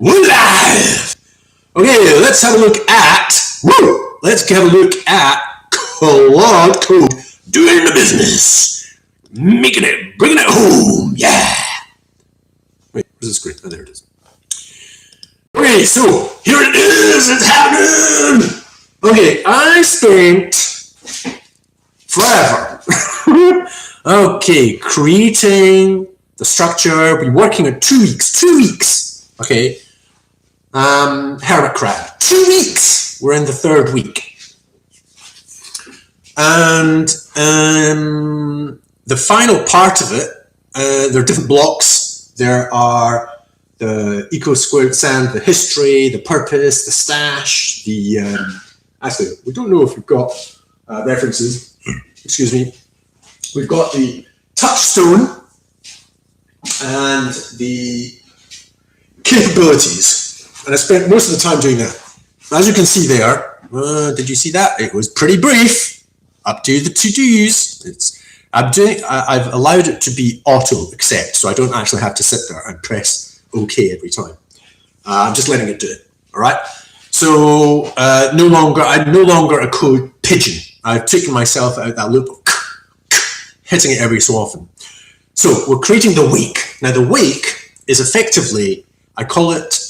We're live. Okay, let's have a look at. Claude Code doing the business, making it, bringing it home. Yeah. Wait, where's the screen? Oh, there it is. Okay, so here it is. It's happening. Okay, I spent forever. Okay, creating the structure. Been working on 2 weeks. 2 weeks. Okay. Hermit crab. 2 weeks. We're in the 3rd week. And the final part of it, there are different blocks. There are the eco squared sand, the history, the purpose, the stash, the actually, we don't know if we've got references. Excuse me. We've got the touchstone and the capabilities. And I spent most of the time doing that. As you can see there, did you see that? It was pretty brief, up to the to-dos. I've allowed it to be auto accept, so I don't actually have to sit there and press OK every time. I'm just letting it do it. All right. So I'm no longer a code pigeon. I've taken myself out that loop, hitting it every so often. So we're creating the wake. Now the wake is effectively, I call it,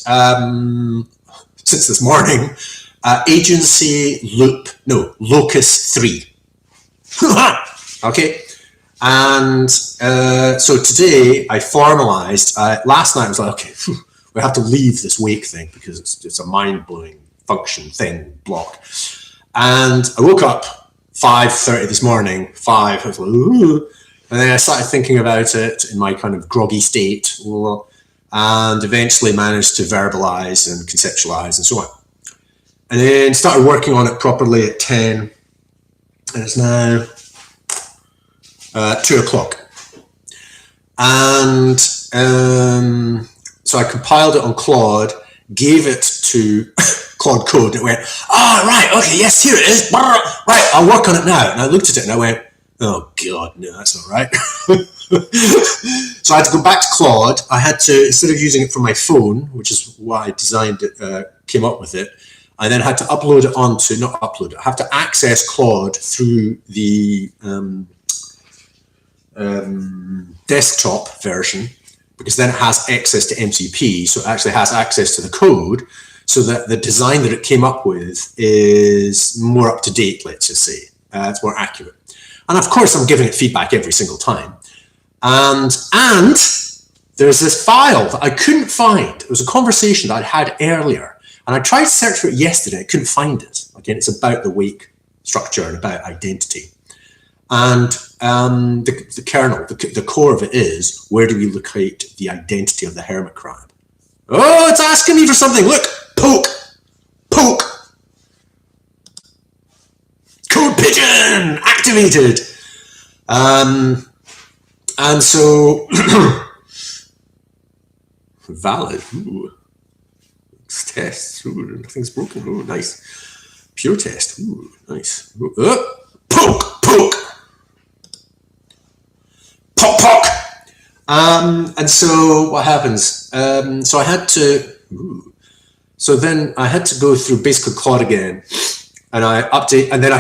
since this morning, agency locus 3. Okay. And so today I formalized, last night I was like, okay, we have to leave this wake thing because it's a mind-blowing function thing block. And I woke up 5:30 this morning, I was like, ooh. And then I started thinking about it in my kind of groggy state, and eventually managed to verbalize and conceptualize and so on. And then started working on it properly at 10, and it's now 2 o'clock. And so I compiled it on Claude, gave it to Claude Code, and it went, right, okay, yes, here it is. Right, I'll work on it now. And I looked at it and I went, oh God, no, that's not right. So I had to go back to Claude. I had to, instead of using it from my phone, which is why I designed it, came up with it, I then had to upload it onto, not upload it, I have to access Claude through the desktop version, because then it has access to MCP, so it actually has access to the code, so that the design that it came up with is more up to date, let's just say. It's more accurate. And of course, I'm giving it feedback every single time. And there's this file that I couldn't find. It was a conversation that I'd had earlier, and I tried to search for it yesterday. I couldn't find it. Again, it's about the wake structure and about identity. And the kernel, the core of it is, where do we locate the identity of the hermit crab? Oh, it's asking me for something. Look, poke. Code pigeon activated. And so valid. Ooh. Test. Ooh, nothing's broken. Ooh, nice. Pure test. Ooh, nice. Ooh. Poke. Pock. And so what happens? So I had to. So then I had to go through basically Claude again, and I update, and then I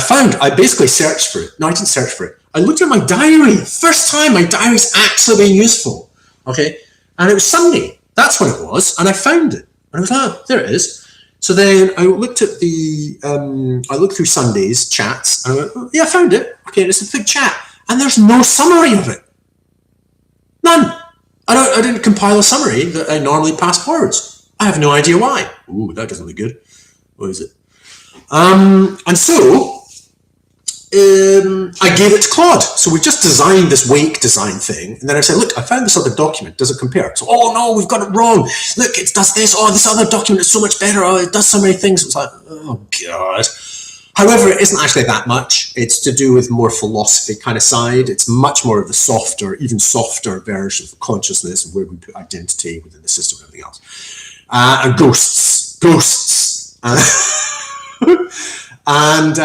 basically searched for it. No, I didn't search for it. I looked at my diary. First time my diary's actually being useful. Okay, and it was Sunday. That's when it was, and I found it. And I was like, oh, there it is. So then I looked at I looked through Sunday's chats, and I went, oh, yeah, I found it. Okay, it's a big chat, and there's no summary of it. None. I didn't compile a summary that I normally pass forwards. I have no idea why. Ooh, that doesn't look good. What is it? And so I gave it to Claude. So we just designed this wake design thing, and then I said, look, I found this other document. Does it compare? So, oh no, we've got it wrong. Look, it does this. Oh, this other document is so much better. Oh, it does so many things. It's like, oh God. However, it isn't actually that much. It's to do with more philosophy kind of side. It's much more of the softer, even softer version of consciousness and where we put identity within the system and everything else. And ghosts. And,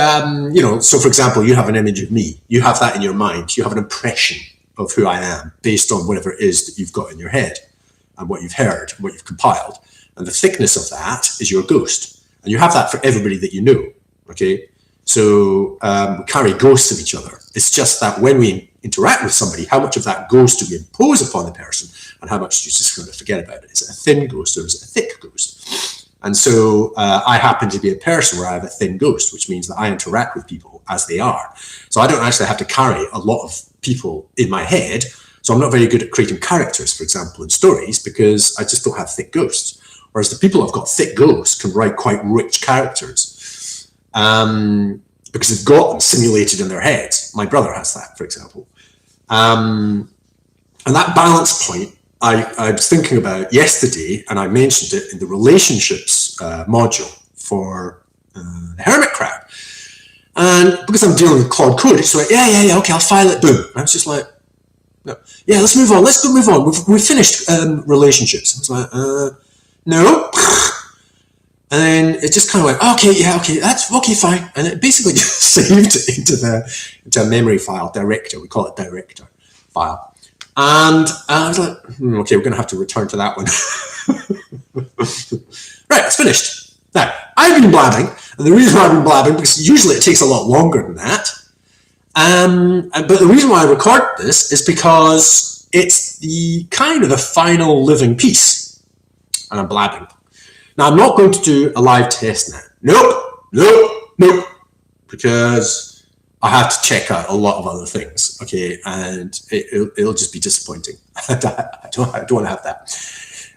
so for example, you have an image of me. You have that in your mind. You have an impression of who I am based on whatever it is that you've got in your head. and what you've heard, what you've compiled. And the thickness of that is your ghost. And you have that for everybody that you know, okay? So we carry ghosts of each other. It's just that when we interact with somebody, how much of that ghost do we impose upon the person, and how much do you just kind of forget about it? Is it a thin ghost or is it a thick ghost? And so I happen to be a person where I have a thin ghost, which means that I interact with people as they are. So I don't actually have to carry a lot of people in my head. So I'm not very good at creating characters, for example, in stories, because I just don't have thick ghosts. Whereas the people who've got thick ghosts can write quite rich characters because they've got them simulated in their heads. My brother has that, for example. And that balance point, I was thinking about yesterday, and I mentioned it in the relationships module for the Hermit Crab. And because I'm dealing with Claude Code, it's like, yeah, okay, I'll file it, boom. And I was just like, no, yeah, let's move on. We've finished relationships. I was like, no. And then it just kind of went, okay, that's okay, fine. And it basically just saved it into a memory file, director. We call it director file. And I was like, okay, we're going to have to return to that one. Right, it's finished. Now, I've been blabbing, and the reason why I've been blabbing, because usually it takes a lot longer than that. But the reason why I record this is because it's the kind of the final living piece, and I'm blabbing. Now, I'm not going to do a live test now. Nope, because I have to check out a lot of other things, okay, and it'll just be disappointing. I don't want to have that.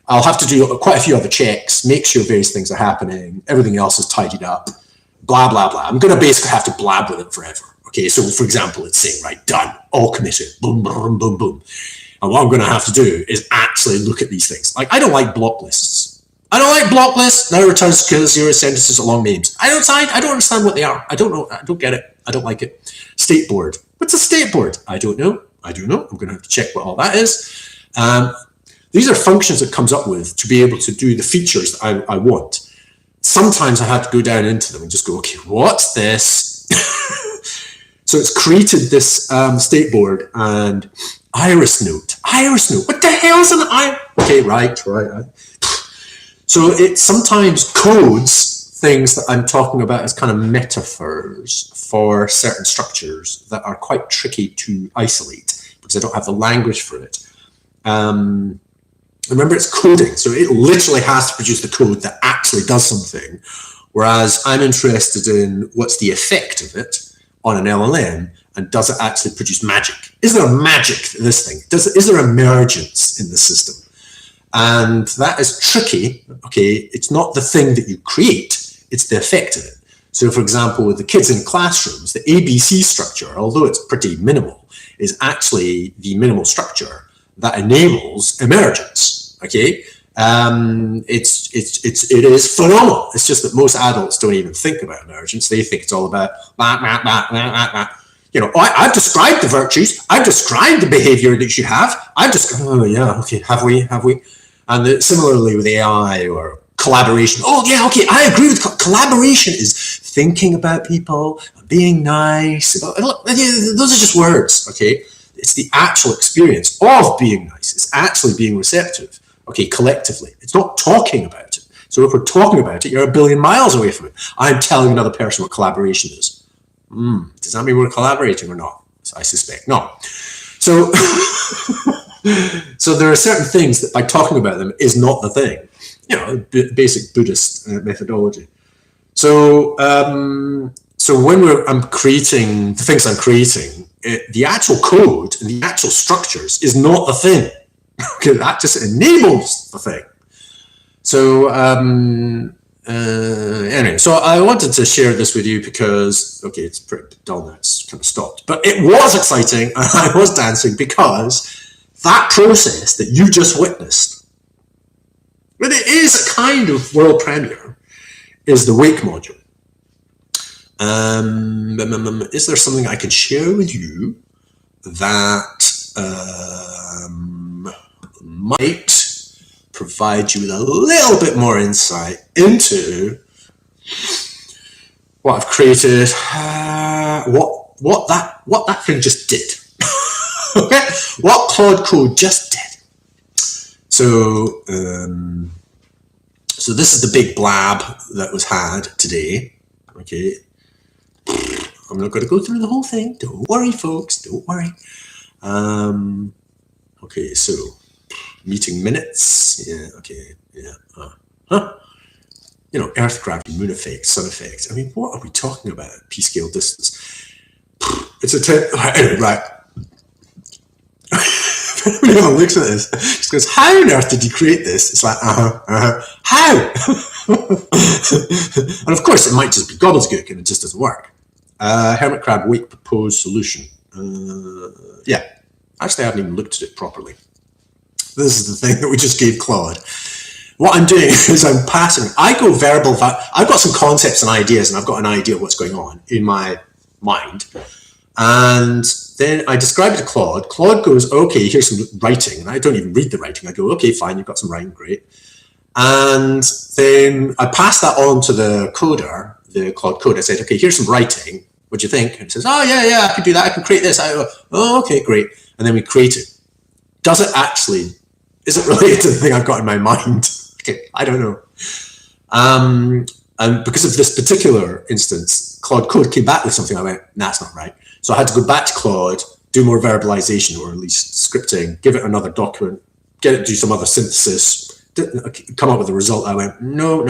I'll have to do quite a few other checks, make sure various things are happening, everything else is tidied up, blah, blah, blah. I'm going to basically have to blab with it forever. Okay, so for example, it's saying, right, done, all committed, boom, boom, boom, boom. And what I'm going to have to do is actually look at these things. Like, I don't like block lists. I don't like block lists. Now returns zero sentences or long names. I don't understand what they are. I don't know. I don't get it. I don't like it. State board. What's a state board? I don't know. I do know. I'm going to have to check what all that is. These are functions it comes up with to be able to do the features that I want. Sometimes I have to go down into them and just go, okay, what's this? So it's created this state board and iris note. Iris note. What the hell is an iris? Okay, right. So it sometimes codes things that I'm talking about as kind of metaphors for certain structures that are quite tricky to isolate because I don't have the language for it. Remember, it's coding, so it literally has to produce the code that actually does something, whereas I'm interested in what's the effect of it on an LLM, and does it actually produce magic? Is there a magic to this thing? Is there emergence in the system? And that is tricky. Okay, it's not the thing that you create, it's the effect of it. So for example, with the kids in classrooms, the ABC structure, although it's pretty minimal, is actually the minimal structure that enables emergence. Okay, it is phenomenal. It's just that most adults don't even think about emergence. They think it's all about you know, I've described the virtues, I've described the behavior that you have, I've just, oh yeah, okay, have we? And similarly with AI or collaboration, oh yeah, okay, I agree with collaboration is thinking about people, being nice, those are just words, okay? It's the actual experience of being nice, it's actually being receptive, okay, collectively. It's not talking about it. So if we're talking about it, you're a billion miles away from it. I'm telling another person what collaboration is. Does that mean we're collaborating or not? I suspect not. So, so there are certain things that by talking about them is not the thing. You know, basic Buddhist methodology. So, so when I'm creating the things I'm creating, the actual code and the actual structures is not the thing. Okay, that just enables the thing. So, anyway, so I wanted to share this with you because, okay, it's pretty dull now, it's kind of stopped. But it was exciting and I was dancing because that process that you just witnessed, but it is a kind of world premiere, is the Wake module. Is there something I can share with you that might provide you with a little bit more insight into what I've created, what that thing just did. Okay, what Claude Code just did. So so this is the big blab that was had today. Okay, I'm not going to go through the whole thing. Don't worry, folks. Don't worry. Okay, so meeting minutes. Yeah. Okay. Yeah. You know, Earth gravity, moon effects, sun effects. I mean, what are we talking about? P-scale distance. It's anyway, right. When everyone looks at this, just goes, "How on earth did you create this?" It's like, how? And of course, it might just be gobbledygook and it just doesn't work. Hermit crab wake proposed solution. Yeah, actually, I haven't even looked at it properly. This is the thing that we just gave Claude. What I'm doing is I'm passing. I go verbal. I've got some concepts and ideas, and I've got an idea of what's going on in my mind. And then I describe it to Claude. Claude goes, "Okay, here's some writing." And I don't even read the writing. I go, "Okay, fine, you've got some writing, great." And then I pass that on to the coder, the Claude code. I said, "Okay, here's some writing. What do you think?" And he says, "Oh, yeah, I can do that. I can create this." I go, "Oh, okay, great." And then we create it. Does it actually, is it related to the thing I've got in my mind? Okay, I don't know. And because of this particular instance, Claude Code came back with something. I went, "Nah, that's not right." So I had to go back to Claude, do more verbalization, or at least scripting, give it another document, get it to do some other synthesis, come up with a result. I went, no,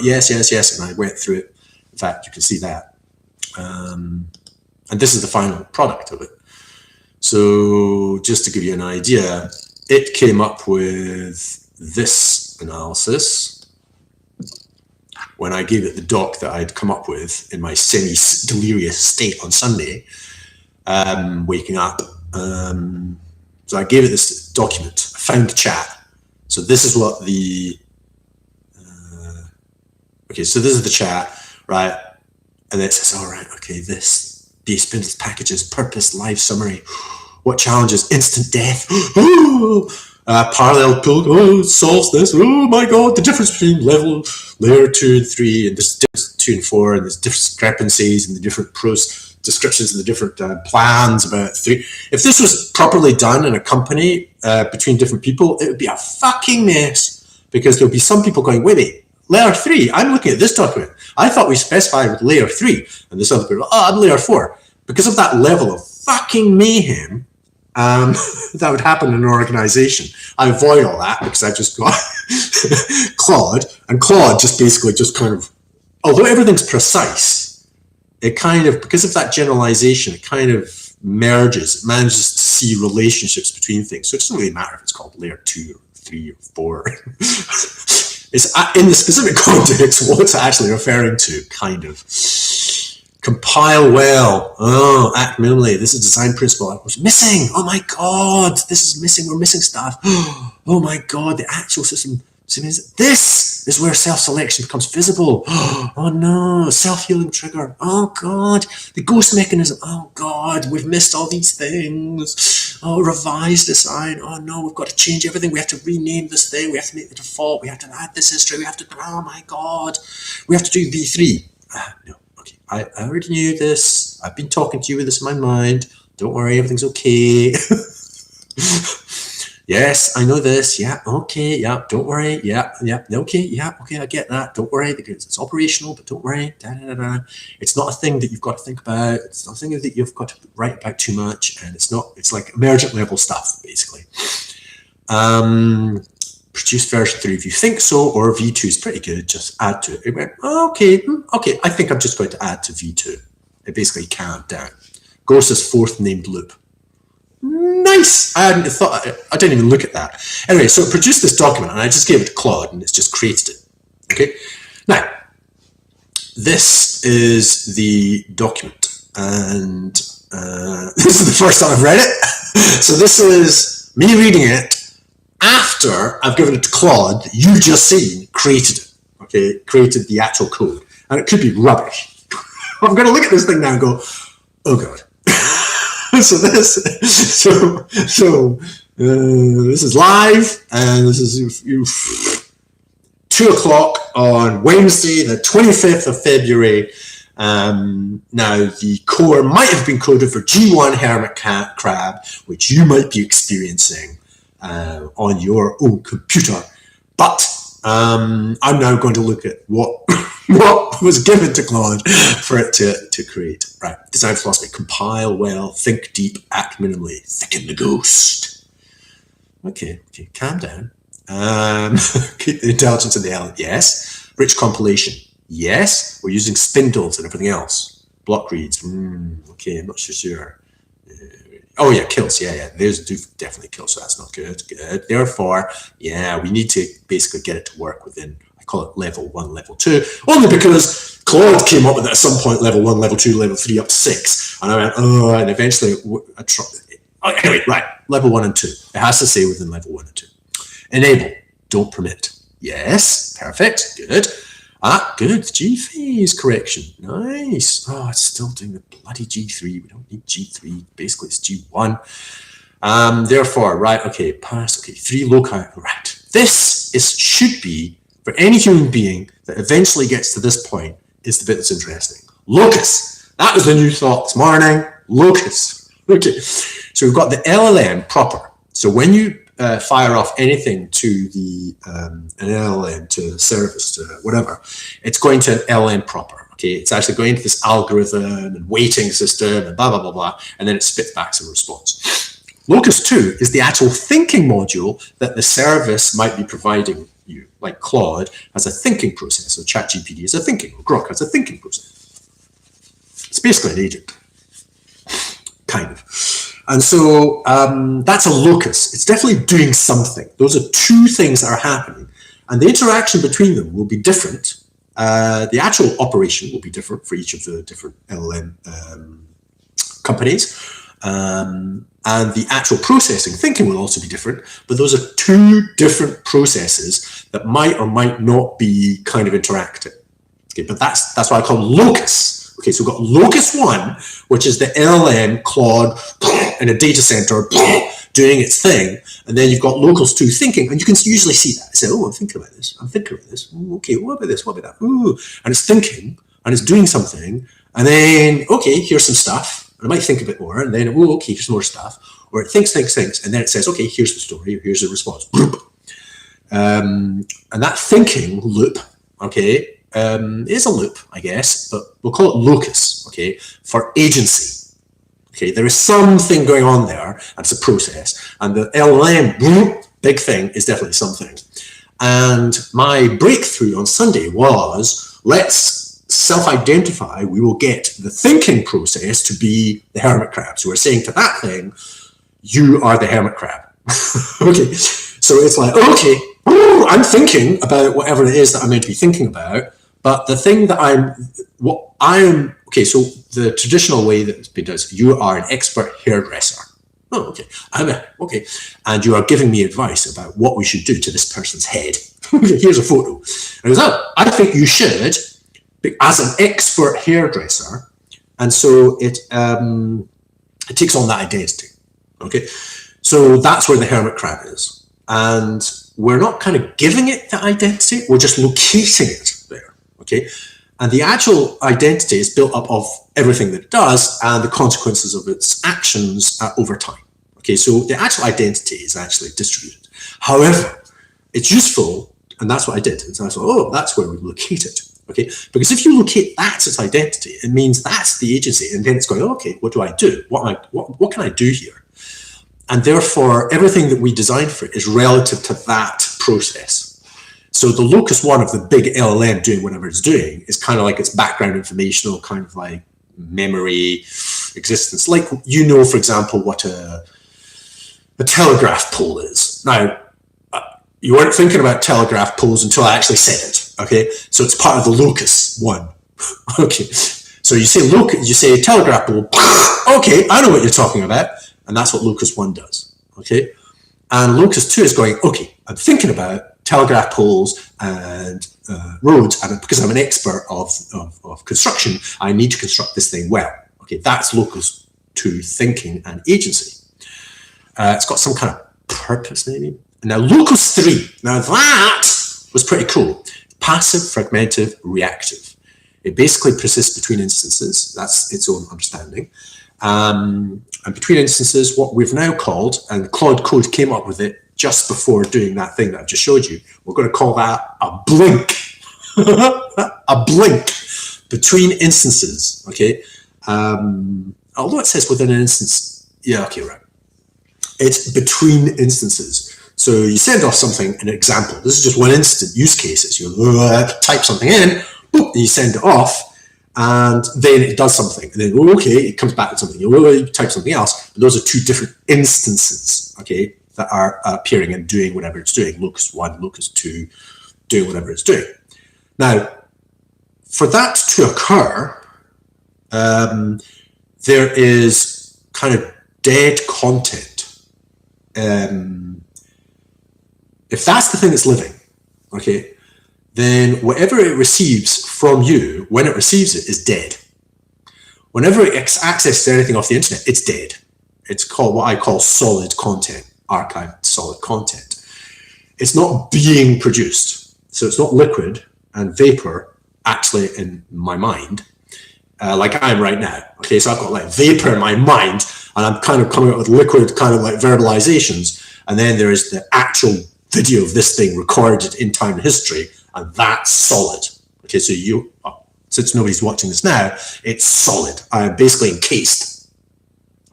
yes. And I went through it. In fact, you can see that. And this is the final product of it. So just to give you an idea, it came up with this analysis when I gave it the doc that I'd come up with in my semi-delirious state on Sunday, waking up. So I gave it this document. I found the chat. So this is what the... okay, so this is the chat, right? And then it says, all right, okay, this base business packages, purpose, live summary. What challenges? Instant death. Parallel pull, solves this. Oh my God, the difference between layer 2 and 3, and there's difference 2 and 4, and there's discrepancies in the different descriptions and the different plans about 3. If this was properly done in a company between different people, it would be a fucking mess, because there'll be some people going, wait, layer 3, I'm looking at this document. I thought we specified with layer 3, and this other people, I'm layer 4. Because of that level of fucking mayhem, that would happen in an organization. I avoid all that because I've just got Claude, and Claude just basically just kind of, although everything's precise, it kind of, because of that generalization, it kind of merges, it manages to see relationships between things. So it doesn't really matter if it's called layer 2 or 3 or 4. It's in the specific context what it's actually referring to, kind of. Compile well. Oh, act minimally. This is design principle. I was missing. Oh my God, this is missing. We're missing stuff. Oh my God, the actual system. This is where self-selection becomes visible. Oh no, self-healing trigger. Oh God, the ghost mechanism. Oh God, we've missed all these things. Oh, revised design. Oh no, we've got to change everything. We have to rename this thing. We have to make the default. We have to add this history. We have to, oh my God, we have to do V3. No. I already knew this. I've been talking to you with this in my mind. Don't worry, everything's okay. Yes, I know this. Yeah, okay. Yeah, don't worry. Yeah, okay. Yeah, okay. I get that. Don't worry, because it's operational, but don't worry. It's not a thing that you've got to think about. It's not a thing that you've got to write about too much, and it's not. It's like emergent level stuff, basically. Produce version 3 if you think so, or V2 is pretty good, just add to it. It went, okay, I think I'm just going to add to V2. It basically calmed down. Ghost is 4th named loop. Nice! I hadn't thought, I didn't even look at that. Anyway, so it produced this document, and I just gave it to Claude, and it's just created it. Okay? Now, this is the document, and this is the first time I've read it. So this is me reading it after I've given it to Claude that you just seen created it, okay, created the actual code, and it could be rubbish. I'm going to look at this thing now and go, oh God. So this is live, and this is 2 o'clock on Wednesday, the 25th of February. Now the core might have been coded for G1 hermit crab, which you might be experiencing. on your own computer. But I'm now going to look at what what was given to Claude for it to create. Right, design philosophy: compile well, think deep, act minimally, thicken the ghost. Okay, calm down. Keep the intelligence in the element. Yes. Rich compilation. Yes. We're using spindles and everything else. Block reads. Okay, I'm not so sure. Oh yeah, kills. Yeah. There's definitely kills, so that's not good. Good. Therefore, yeah, we need to basically get it to work within, I call it level 1, level 2, only because Claude came up with it at some point, level 1, level 2, level 3, up to 6. And I went, oh, and eventually I tried. Anyway, right, level 1 and 2. It has to say within level 1 and 2. Enable, don't permit. Yes, perfect, good. Good, G phase correction, nice. Oh, it's still doing the bloody G3. We don't need G3, basically it's G1. Therefore, right, okay, pass, okay, 3 loci, right. This should be, for any human being that eventually gets to this point, is the bit that's interesting. Locus, that was the new thought this morning, locus. Okay, so we've got the LLM proper. So when you fire off anything to the an LLM, to a service, to whatever, it's going to an LLM proper. Okay, it's actually going to this algorithm and weighting system and blah blah blah blah, and then it spits back some response. Locus 2 is the actual thinking module that the service might be providing you, like Claude has a thinking process, so ChatGPT is a thinking, or Grok has a thinking process. It's basically an agent, kind of. And so that's a locus. It's definitely doing something. Those are 2 things that are happening. And the interaction between them will be different. The actual operation will be different for each of the different LLM companies. And the actual processing, thinking will also be different. But those are 2 different processes that might or might not be kind of interacting. Okay, but that's what I call locus. Okay, so we've got locus 1, which is the LLM Claude in a data center doing its thing, and then you've got locus 2 thinking, and you can usually see that. Say, oh, I'm thinking about this. Ooh, okay, what about this? What about that? Ooh, and it's thinking, and it's doing something, and then, okay, here's some stuff, and it might think a bit more, and then, oh, okay, here's more stuff, or it thinks, and then it says, okay, here's the story, here's the response. And that thinking loop, okay, is a loop, I guess, but we'll call it locus, okay, for agency. Okay, there is something going on there, and it's a process. And the LLM, big thing, is definitely something. And my breakthrough on Sunday was, let's self-identify, we will get the thinking process to be the hermit crab. So we're saying to that thing, you are the hermit crab. Okay, so it's like, okay, I'm thinking about whatever it is that I'm meant to be thinking about. But the thing that okay, so the traditional way that it's been done is you are an expert hairdresser. Oh, okay. Okay. And you are giving me advice about what we should do to this person's head. Here's a photo. And it goes, oh, I think you should, as an expert hairdresser. And so it takes on that identity. Okay. So that's where the hermit crab is. And we're not kind of giving it the identity, we're just locating it there. Okay, and the actual identity is built up of everything that it does and the consequences of its actions over time. Okay, so the actual identity is actually distributed. However, it's useful, and that's what I did. And so I thought, oh, that's where we locate it. Okay, because if you locate that's its identity, it means that's the agency, and then it's going, okay, what do I do? What can I do here? And therefore, everything that we designed for it is relative to that process. So the locus 1 of the big LLM doing whatever it's doing is kind of like its background informational, kind of like memory existence. Like, you know, for example, what a telegraph pole is. Now, you weren't thinking about telegraph poles until I actually said it, okay? So it's part of the locus 1. Okay, so you say telegraph pole, okay, I know what you're talking about, and that's what locus 1 does, okay? And locus 2 is going, okay, I'm thinking about telegraph poles and roads, and because I'm an expert of construction, I need to construct this thing well. Okay, that's locus 2 thinking and agency. It's got some kind of purpose, maybe. Now, locus 3, now that was pretty cool. Passive, fragmentive, reactive. It basically persists between instances. That's its own understanding. And between instances, what we've now called, and Claude Code came up with it just before doing that thing that I've just showed you, we're going to call that a blink. A blink between instances, okay? Although it says within an instance, yeah, okay, right. It's between instances. So you send off something, an example. This is just one instant use cases. You type something in, boop, and you send it off, and then it does something. And then, okay, it comes back to something. You type something else. And those are two different instances, okay, that are appearing and doing whatever it's doing. Locus 1, Locus 2, doing whatever it's doing. Now, for that to occur, there is kind of dead content. If that's the thing that's living, okay, then whatever it receives from you, when it receives it, is dead. Whenever it accesses anything off the internet, it's dead. It's called what I call solid content, archived solid content. It's not being produced. So it's not liquid and vapor actually in my mind, like I am right now. Okay, so I've got like vapor in my mind, and I'm kind of coming up with liquid kind of like verbalizations, and then there is the actual video of this thing recorded in time and history, and that's solid. Okay, so since nobody's watching this now, it's solid. I am basically encased,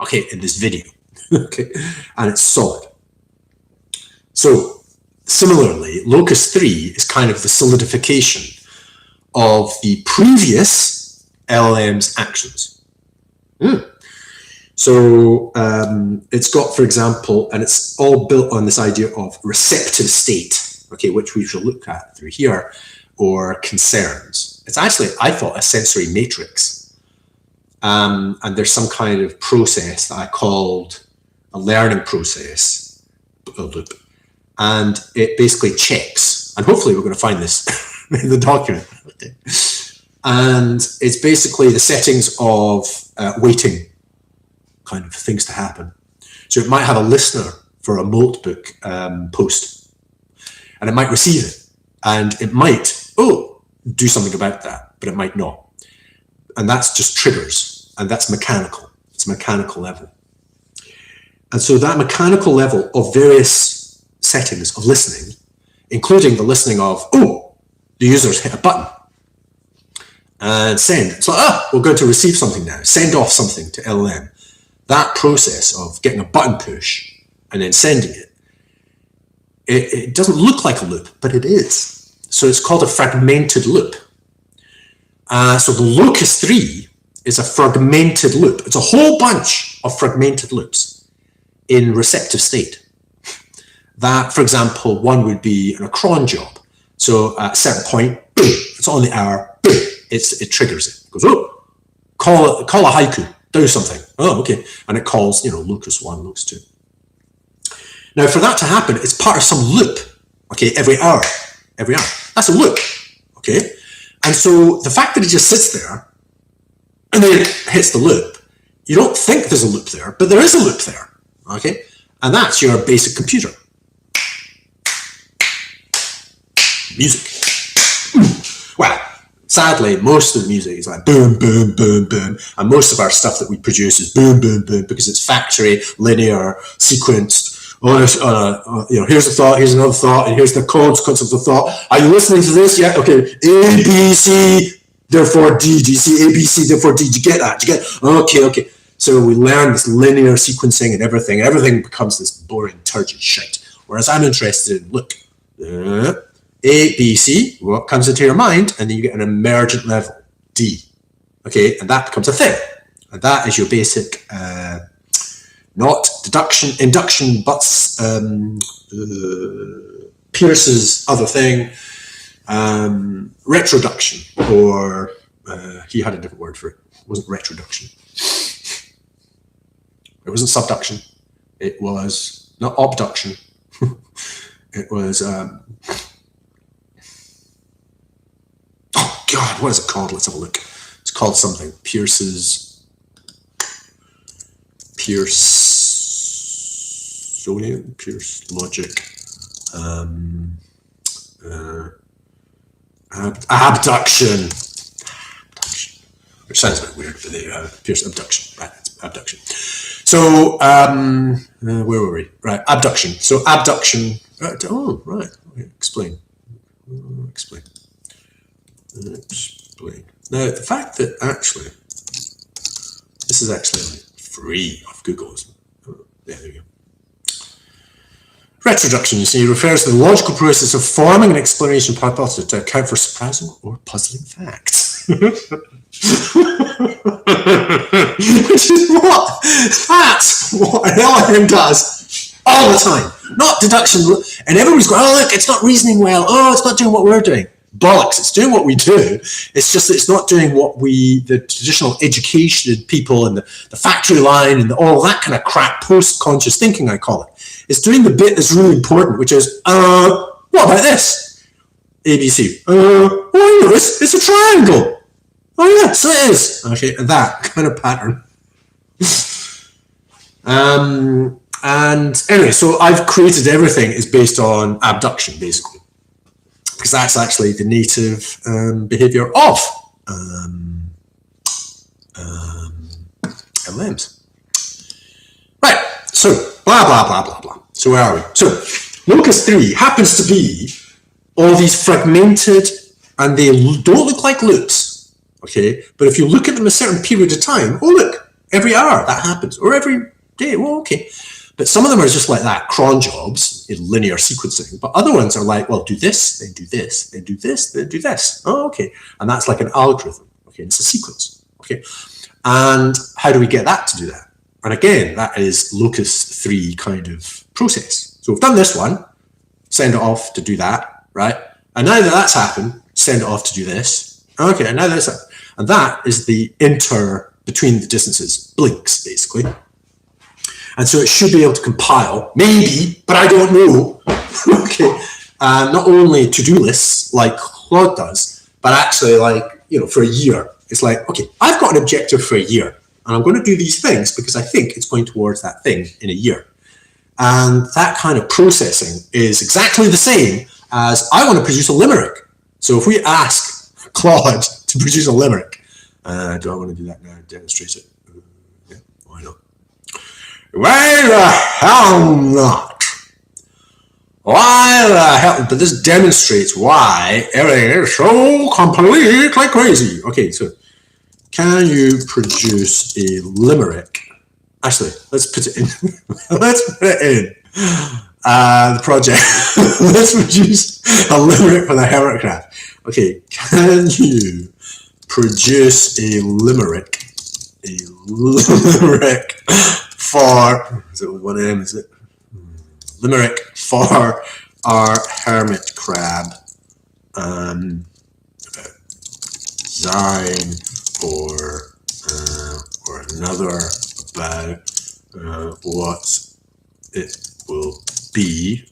okay, in this video, okay, and it's solid. So similarly, Locus 3 is kind of the solidification of the previous LLM's actions. So it's got, for example, and it's all built on this idea of receptive state, okay, which we shall look at through here, or concerns. It's actually, I thought, a sensory matrix. And there's some kind of process that I called a learning process, a loop. And it basically checks, and hopefully we're going to find this in the document. Okay. And it's basically the settings of waiting kind of things to happen. So it might have a listener for a Moltbook post, and it might receive it, and it might, do something about that, but it might not. And that's just triggers, and that's mechanical. It's a mechanical level. And so that mechanical level of various settings of listening, including the listening of, the user's hit a button, and send. So, we're going to receive something now. Send off something to LLM. That process of getting a button push and then sending it doesn't look like a loop, but it is. So it's called a fragmented loop. So the Locus 3 is a fragmented loop. It's a whole bunch of fragmented loops in receptive state. That, for example, one would be an cron job. So at a certain point, boom, it's on the hour, boom, it triggers it. It goes, call a haiku, do something. Okay. And it calls, Locus 1, Locus 2. Now, for that to happen, it's part of some loop, okay, every hour. That's a loop, okay? And so the fact that it just sits there and then it hits the loop, you don't think there's a loop there, but there is a loop there, okay? And that's your basic computer. Music. Well, sadly, most of the music is like boom, boom, boom, boom. And most of our stuff that we produce is boom, boom, boom, because it's factory, linear, sequenced. Here's a thought, here's another thought, and here's the consequence of the thought. Are you listening to this? Yeah, okay. A, B, C, therefore D. Do you see A, B, C, therefore D? Do you get that? Do you get? Okay. So we learn this linear sequencing and everything becomes this boring, turgid shite. Whereas I'm interested in, look, A, B, C, what comes into your mind, and then you get an emergent level, D. Okay, and that becomes a thing. And that is your basic, not deduction, induction, but Peirce's other thing, retroduction, or he had a different word for it. It wasn't retroduction. It wasn't subduction. It was not obduction. It was, oh God, what is it called? Let's have a look. It's called something. Pearsonian, Peirce logic, abduction, which sounds a bit weird, but there you have Peirce abduction, right? It's abduction. So, where were we? Right, abduction. So abduction. Oh, right. Okay, explain. Explain. Explain. Now, the fact that actually, this is actually free off Google, isn't it? Oh, yeah, there you go. Retroduction, you see, refers to the logical process of forming an explanation hypothesis to account for surprising or puzzling facts. Which is what? That's what an LLM does all the time. Not deduction. And everybody's going, oh, look, it's not reasoning well. Oh, it's not doing what we're doing. Bollocks, it's doing what we do. It's just that it's not doing what the traditional educated people and the factory line and all that kind of crap, post-conscious thinking, I call it. It's doing the bit that's really important, which is, what about this? ABC. Oh, I know, it's a triangle. Oh, yeah, so it is. Okay, that kind of pattern. And anyway, so I've created everything is based on abduction, basically. Because that's actually the native behavior of LLMs. Right, so blah, blah, blah, blah, blah. So where are we? So locus 3 happens to be all these fragmented, and they don't look like loops, okay? But if you look at them a certain period of time, oh look, every hour that happens, or every day, well, okay. But some of them are just like that, cron jobs in linear sequencing. But other ones are like, well, do this, then do this, then do this, then do this. Oh, okay. And that's like an algorithm. Okay, it's a sequence. Okay. And how do we get that to do that? And again, that is locus 3 kind of process. So we've done this one, send it off to do that, right? And now that that's happened, send it off to do this. Okay, and now that's happened. And that is the between the distances, blinks, basically. And so it should be able to compile, maybe, but I don't know, okay, not only to-do lists like Claude does, but actually like, for a year. It's like, okay, I've got an objective for a year, and I'm going to do these things because I think it's going towards that thing in a year. And that kind of processing is exactly the same as I want to produce a limerick. So if we ask Claude to produce a limerick, do I want to do that now? Demonstrate it? Yeah, why not? Why the hell not? Why the hell? But this demonstrates why everything is so completely crazy. Okay, so can you produce a limerick? Actually, let's put it in. Let's put it in the project. Let's produce a limerick for the hermit crab. Okay, can you produce a limerick? A limerick for, is it with one M, is it? Limerick for our hermit crab. Design or another about what it will be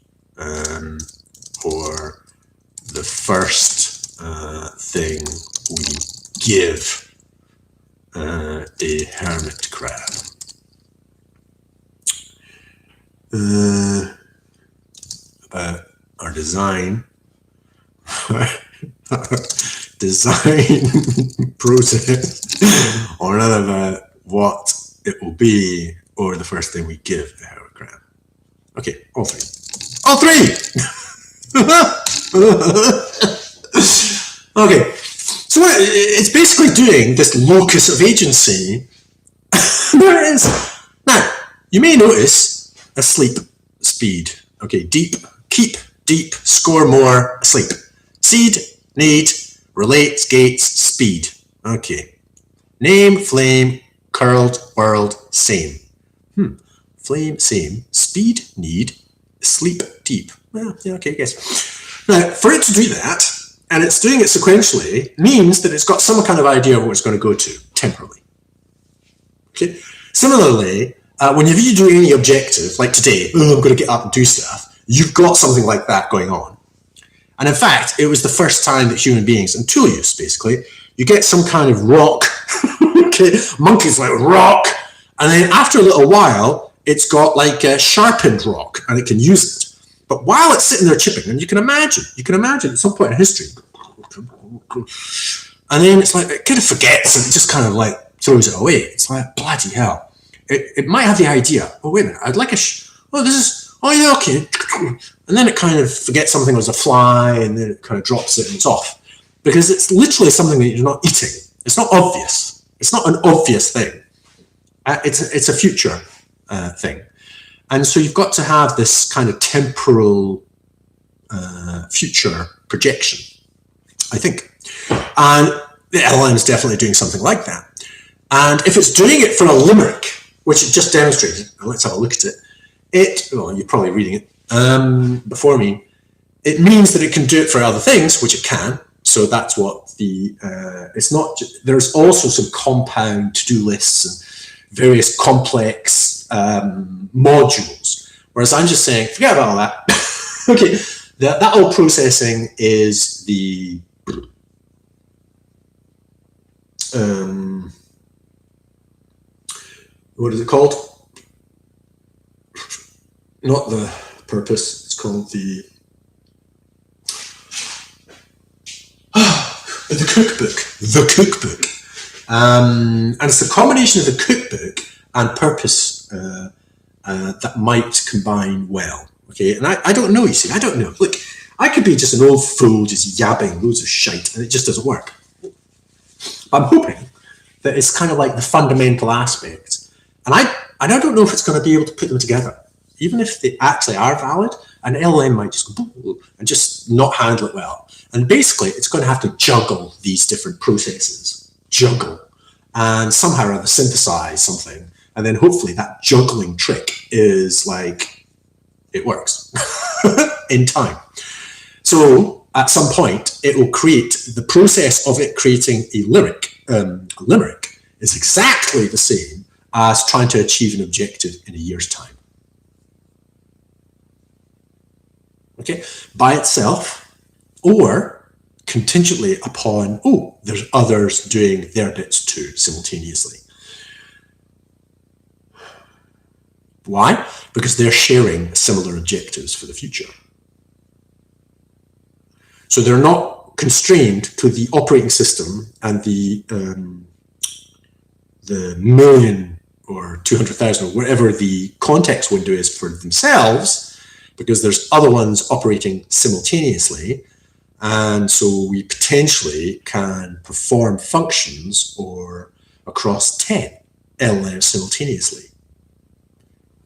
for the first thing we give a hermit crab. About our design process, or another about what it will be, or the first thing we give the hermit crab. Okay, all three. All three! Okay, so it's basically doing this locus of agency. There it is. Now, you may notice asleep, speed. Okay, deep, keep, deep, score more, asleep. Seed, need, relates, gates, speed. Okay. Name, flame, curled, world, same. Flame, same. Speed, need, sleep, deep. Well, yeah, okay, yes. Now, for it to do that, and it's doing it sequentially, means that it's got some kind of idea of what it's going to go to, temporally. Okay. Similarly, whenever you do any objective, like today, I'm going to get up and do stuff, you've got something like that going on. And in fact, it was the first time that human beings, and tool use basically, you get some kind of rock, okay, monkeys like rock, and then after a little while, it's got like a sharpened rock, and it can use it. But while it's sitting there chipping, and you can imagine at some point in history, and then it's like, it kind of forgets, and it just kind of like throws it away. It's like, bloody hell. it might have the idea, oh, wait a minute, I'd like oh, this is, oh yeah, okay. And then it kind of forgets something was a fly, and then it kind of drops it and it's off. Because it's literally something that you're not eating. It's not obvious. It's not an obvious thing. It's a future thing. And so you've got to have this kind of temporal future projection, I think. And the LLM is definitely doing something like that. And if it's doing it for a limerick, which it just demonstrated, and let's have a look at it, well, you're probably reading it before me, it means that it can do it for other things, which it can. So that's what it's not, there's also some compound to-do lists and various complex modules. Whereas I'm just saying, forget about all that. Okay, that whole processing is the, what is it called? Not the purpose, it's called the cookbook. The cookbook. And it's the combination of the cookbook and purpose that might combine well. Okay, and I don't know, you see, I don't know. Look, I could be just an old fool just yabbing loads of shite and it just doesn't work. I'm hoping that it's kind of like the fundamental aspect. And I don't know if it's going to be able to put them together. Even if they actually are valid, an LLM might just go and just not handle it well. And basically, it's going to have to juggle these different processes. Juggle. And somehow or other synthesize something. And then hopefully that juggling trick is like, it works in time. So at some point, it will create, the process of it creating a limerick is exactly the same as trying to achieve an objective in a year's time. Okay, by itself, or contingently upon, oh, there's others doing their bits too simultaneously. Why? Because they're sharing similar objectives for the future. So they're not constrained to the operating system and the million or 200,000 or whatever the context window is for themselves, because there's other ones operating simultaneously. And so we potentially can perform functions or across 10 LLMs simultaneously.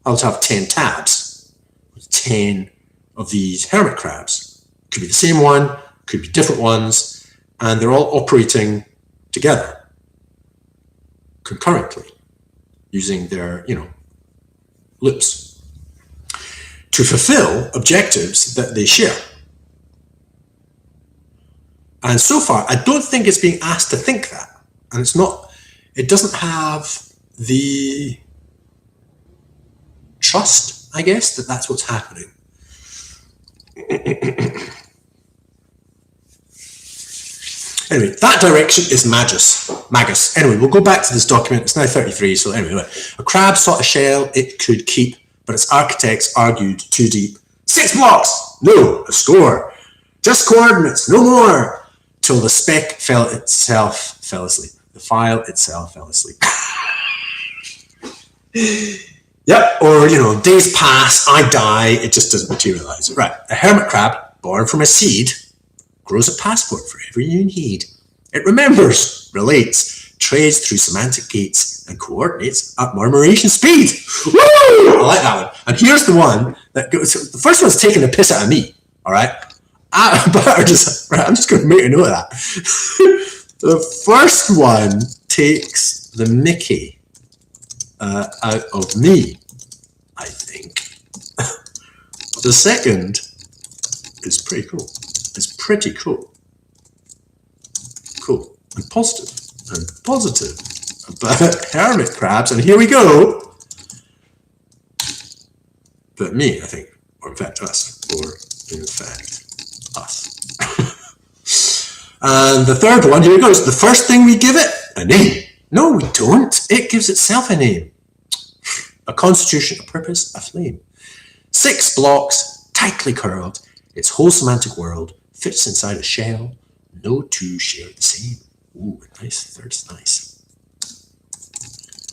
I'll have 10 tabs with 10 of these hermit crabs. Could be the same one, could be different ones, and they're all operating together concurrently using their, loops to fulfill objectives that they share. And so far, I don't think it's being asked to think that. And it doesn't have the trust, I guess, that that's what's happening. Anyway, that direction is Magus. Anyway, we'll go back to this document. It's now 33, so anyway, a crab sought a shell it could keep, but its architects argued too deep. 6 blocks! No, a score. Just coordinates, no more. Till the spec fell asleep. The file itself fell asleep. Yep, or, days pass, I die, it just doesn't materialize. Right, a hermit crab, born from a seed, grows a passport for every you need. It remembers, relates, trades through semantic gates, and coordinates at murmuration speed. Woo! I like that one. And here's the one that goes, the first one's taking a piss out of me, all right? But I'm just going to make a note of that. The first one takes the mickey out of me, I think. The second is pretty cool. It's pretty cool. Cool. And positive about hermit crabs. And here we go. But me, I think, or in fact us, or in fact us. And the third one, here it goes. The first thing we give it, a name. No, we don't. It gives itself a name. A constitution, a purpose, a flame. 6 blocks, tightly curled. Its whole semantic world fits inside a shell. No two share the same. Ooh, nice. Third is nice.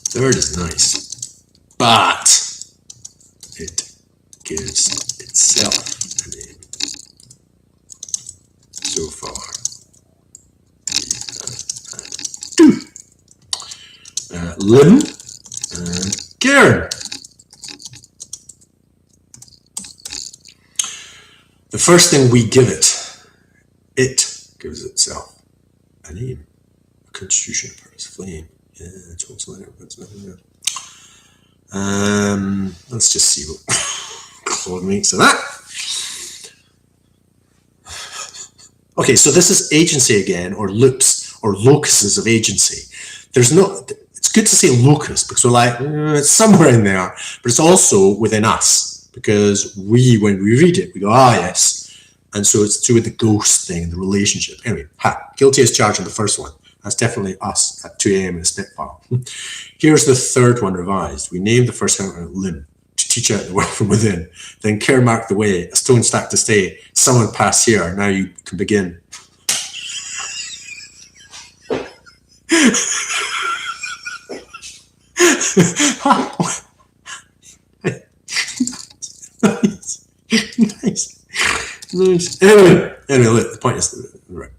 Third is nice. but it gives itself a name. So far, we have had 2. Lim and Gern. The first thing we give it gives itself a name. A constitution, a purpose, flame. Yeah, let's just see what Claude makes of that. Okay, so this is agency again, or loops, or locuses of agency. It's good to say locus, because we're like, it's somewhere in there, but it's also within us, because when we read it, we go, yes. And so it's to do with the ghost thing, the relationship. Anyway, guilty as charged on the first one. That's definitely us at 2 a.m. in a Spitfire. Here's the third one revised. We named the first one Lim to teach out the world from within. Then care marked the way, a stone stack to stay. Someone passed here, now you can begin. Nice. Anyway, look, the point is, right.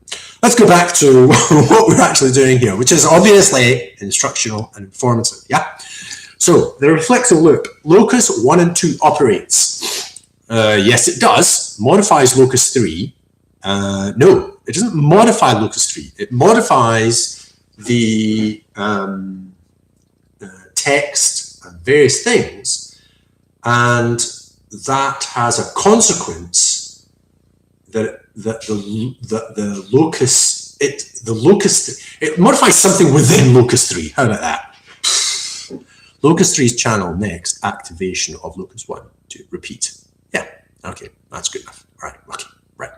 Let's go back to what we're actually doing here, which is obviously instructional and informative. Yeah. So the reflexive loop, locus 1 and 2 operates. Yes, it does. Modifies locus 3. No, it doesn't modify locus 3. It modifies the text and various things, and that has a consequence that the locus it modifies something within locus 3. How about that? Locus 3's channel next activation of locus 1 to repeat. Yeah, okay, that's good enough. All right, okay, right.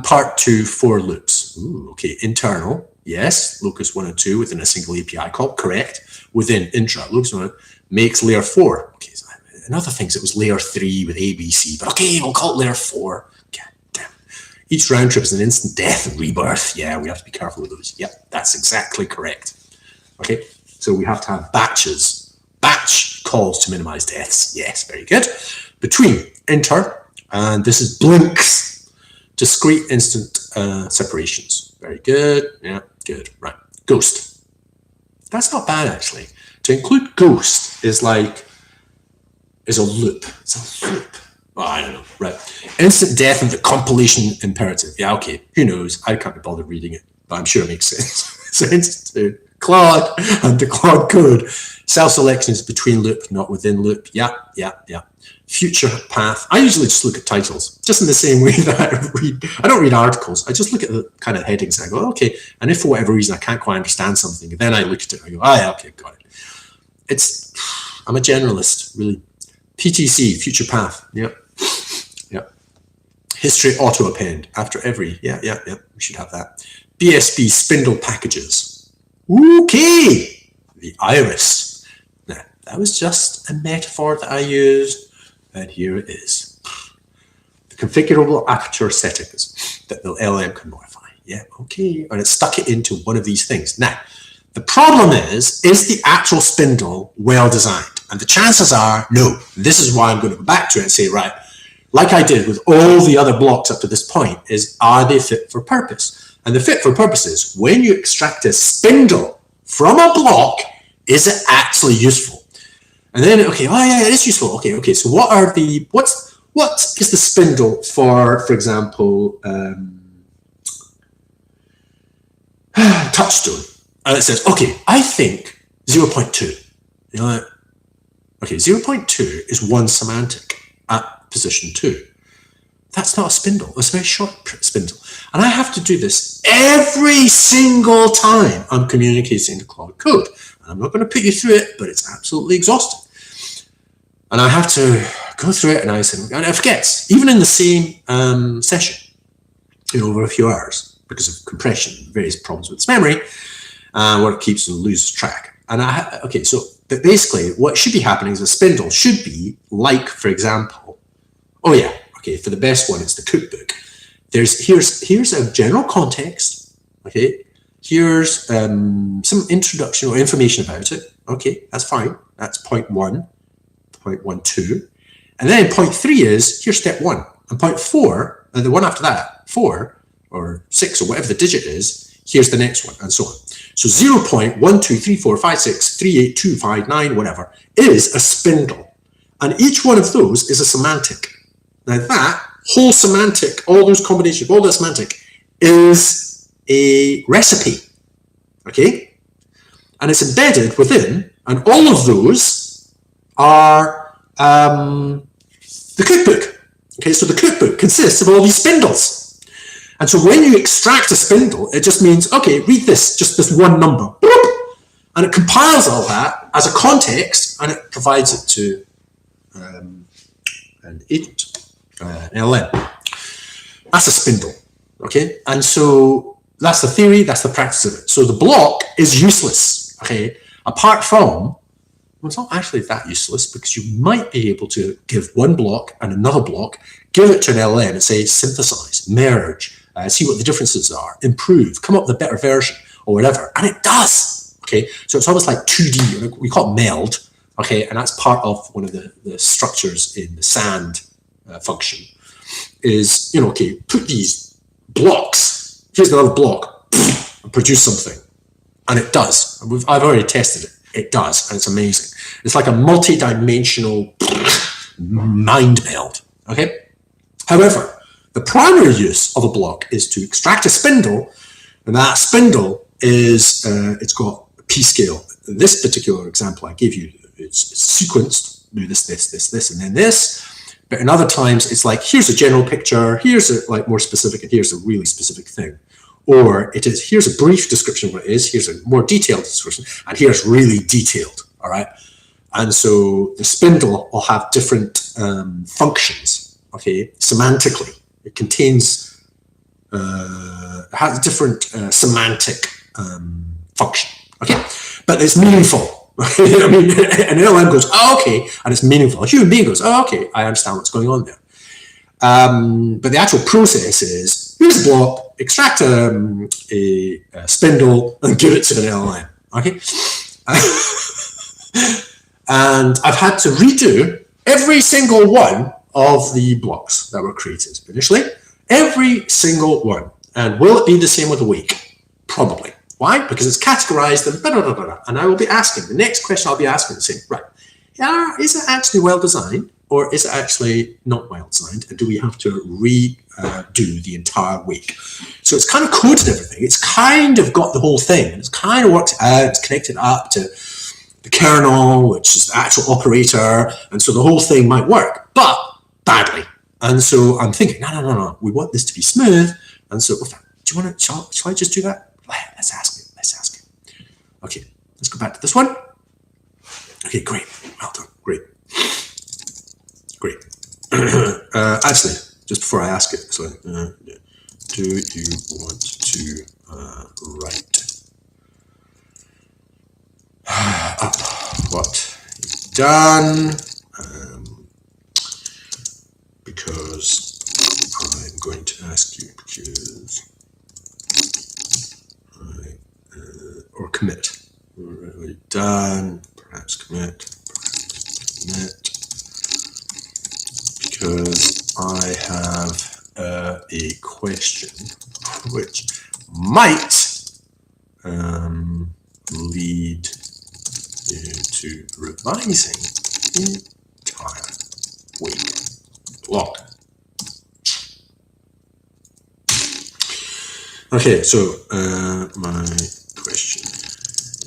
Part 2 for loops. Ooh, okay, internal. Yes, locus 1 and 2 within a single API call. Correct. Within intra, locus 1 makes layer 4. Okay, so in other things it was layer 3 with ABC, but okay, we'll call it layer 4. God damn. Each round trip is an instant death and rebirth. Yeah, we have to be careful with those. Yep, that's exactly correct. Okay, so we have to have batch calls to minimize deaths. Yes, very good. Between inter, and this is blinks, discrete instant separations. Very good. Yeah, good. Right. Ghost. That's not bad, actually. To include ghost is a loop. It's a loop. Well, I don't know. Right. Instant death and the compilation imperative. Yeah, okay. Who knows? I can't be bothered reading it, but I'm sure it makes sense to Claude and the Claude code. Self-selection is between loop, not within loop. Yeah. Future path. I usually just look at titles, just in the same way that I don't read articles. I just look at the kind of headings and I go, okay. And if for whatever reason I can't quite understand something, then I look at it and I go, yeah, okay, got it. I'm a generalist, really. PTC, future path. Yep. History auto append after every. Yeah. We should have that. BSB spindle packages. Okay. The iris. Now, that was just a metaphor that I used, and here it is. The configurable aperture settings that the LLM can modify. Yeah, okay. And it stuck it into one of these things. Now, the problem is the actual spindle well designed? And the chances are no. This is why I'm going to go back to it and say, right, like I did with all the other blocks up to this point, are they fit for purpose? And the fit for purpose is when you extract a spindle from a block, is it actually useful? And then, okay, oh yeah, it is useful. Okay. So what is the spindle for example, touchstone? And it says, okay, I think 0.2. You know, okay, 0.2 is one semantic at position 2. That's not a spindle. It's a very short spindle. And I have to do this every single time I'm communicating to Claude Code. And I'm not going to put you through it, but it's absolutely exhausting. And I have to go through it, and it forgets, even in the same session, over a few hours, because of compression, various problems with its memory, where it keeps and loses track. And so basically what should be happening is a spindle should be like, for example, for the best one, it's the cookbook. Here's a general context. Okay, here's some introduction or information about it. Okay, that's fine. That's point 1, point 1, 2. And then point 3 is, here's step 1. And point 4, and the one after that, 4 or 6 or whatever the digit is, here's the next one, and so on. So 0.12345638259, whatever, is a spindle. And each one of those is a semantic. Now that whole semantic, all those combinations, all that semantic, is a recipe, okay? And it's embedded within, and all of those are the cookbook. Okay, so the cookbook consists of all these spindles. And so when you extract a spindle, it just means, okay, read this, just this one number. And it compiles all that as a context, and it provides it to an agent, an LLM. That's a spindle, okay? And so that's the theory, that's the practice of it. So the block is useless, okay? Apart from, well, it's not actually that useless, because you might be able to give one block and another block, give it to an LLM and say synthesize, merge, see what the differences are, improve, come up with a better version or whatever. And it does, okay? So it's almost like 2D, we call it meld, okay? And that's part of one of the structures in the SAND function is, you know, okay, put these blocks, here's another block, and produce something. And it does. I've already tested it. It does, and it's amazing. It's like a multi-dimensional mind meld, okay? However, the primary use of a block is to extract a spindle, and that spindle is, it's got a p-scale. In this particular example I gave you, it's sequenced, do this, and then this. But in other times, it's like, here's a general picture, here's a like more specific, and here's a really specific thing. Or it is, here's a brief description of what it is, here's a more detailed description, and here's really detailed, all right? And so the spindle will have different functions, okay, semantically. It contains, has a different semantic function, okay? But it's meaningful. I mean, an LLM goes, oh, okay, and it's meaningful. A human being goes, oh, okay, I understand what's going on there. But the actual process is, here's a block, extract a spindle, and give it to an LLM, okay? And I've had to redo every single one of the blocks that were created initially. Every single one. And will it be the same with a week? Probably. Why? Because it's categorized and blah, blah, blah, blah. And I will be asking, the next question I'll be asking is saying, right, is it actually well designed, or is it actually not well designed? And do we have to redo the entire week? So it's kind of coded everything. It's kind of got the whole thing. And it's kind of worked out. It's connected up to the kernel, which is the actual operator. And so the whole thing might work, but badly. And so I'm thinking, no. We want this to be smooth. And so, do you want to, shall I just do that? Let's ask it. Okay, let's go back to this one. Okay, great. Well done. Great. Actually, just before I ask it, so do you want to write up what you've done? Because I'm going to ask you, because or commit. Already done. Perhaps commit. Because I have a question which might lead you to revising the entire week block. Okay, so my question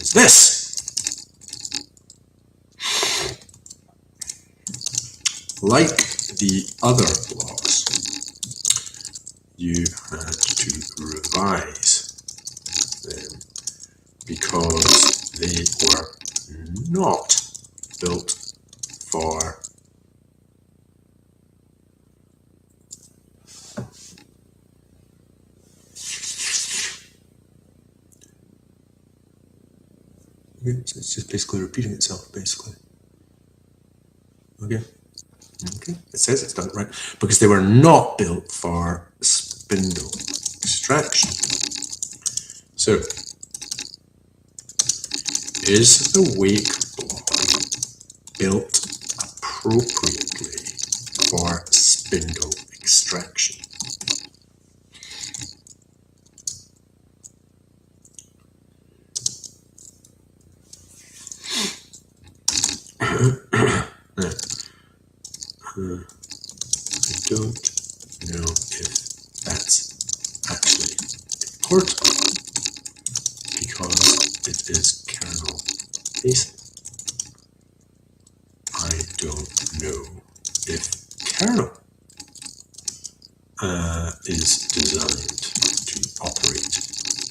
is this. Like the other blocks, you had to revise them because they were not built for it's just basically repeating itself, basically. Okay. It says it's done it right because they were not built for spindle extraction. So, is the wake block built appropriately for spindle extraction. I don't know if that's actually important because it is kernel basic. I don't know if kernel is designed to operate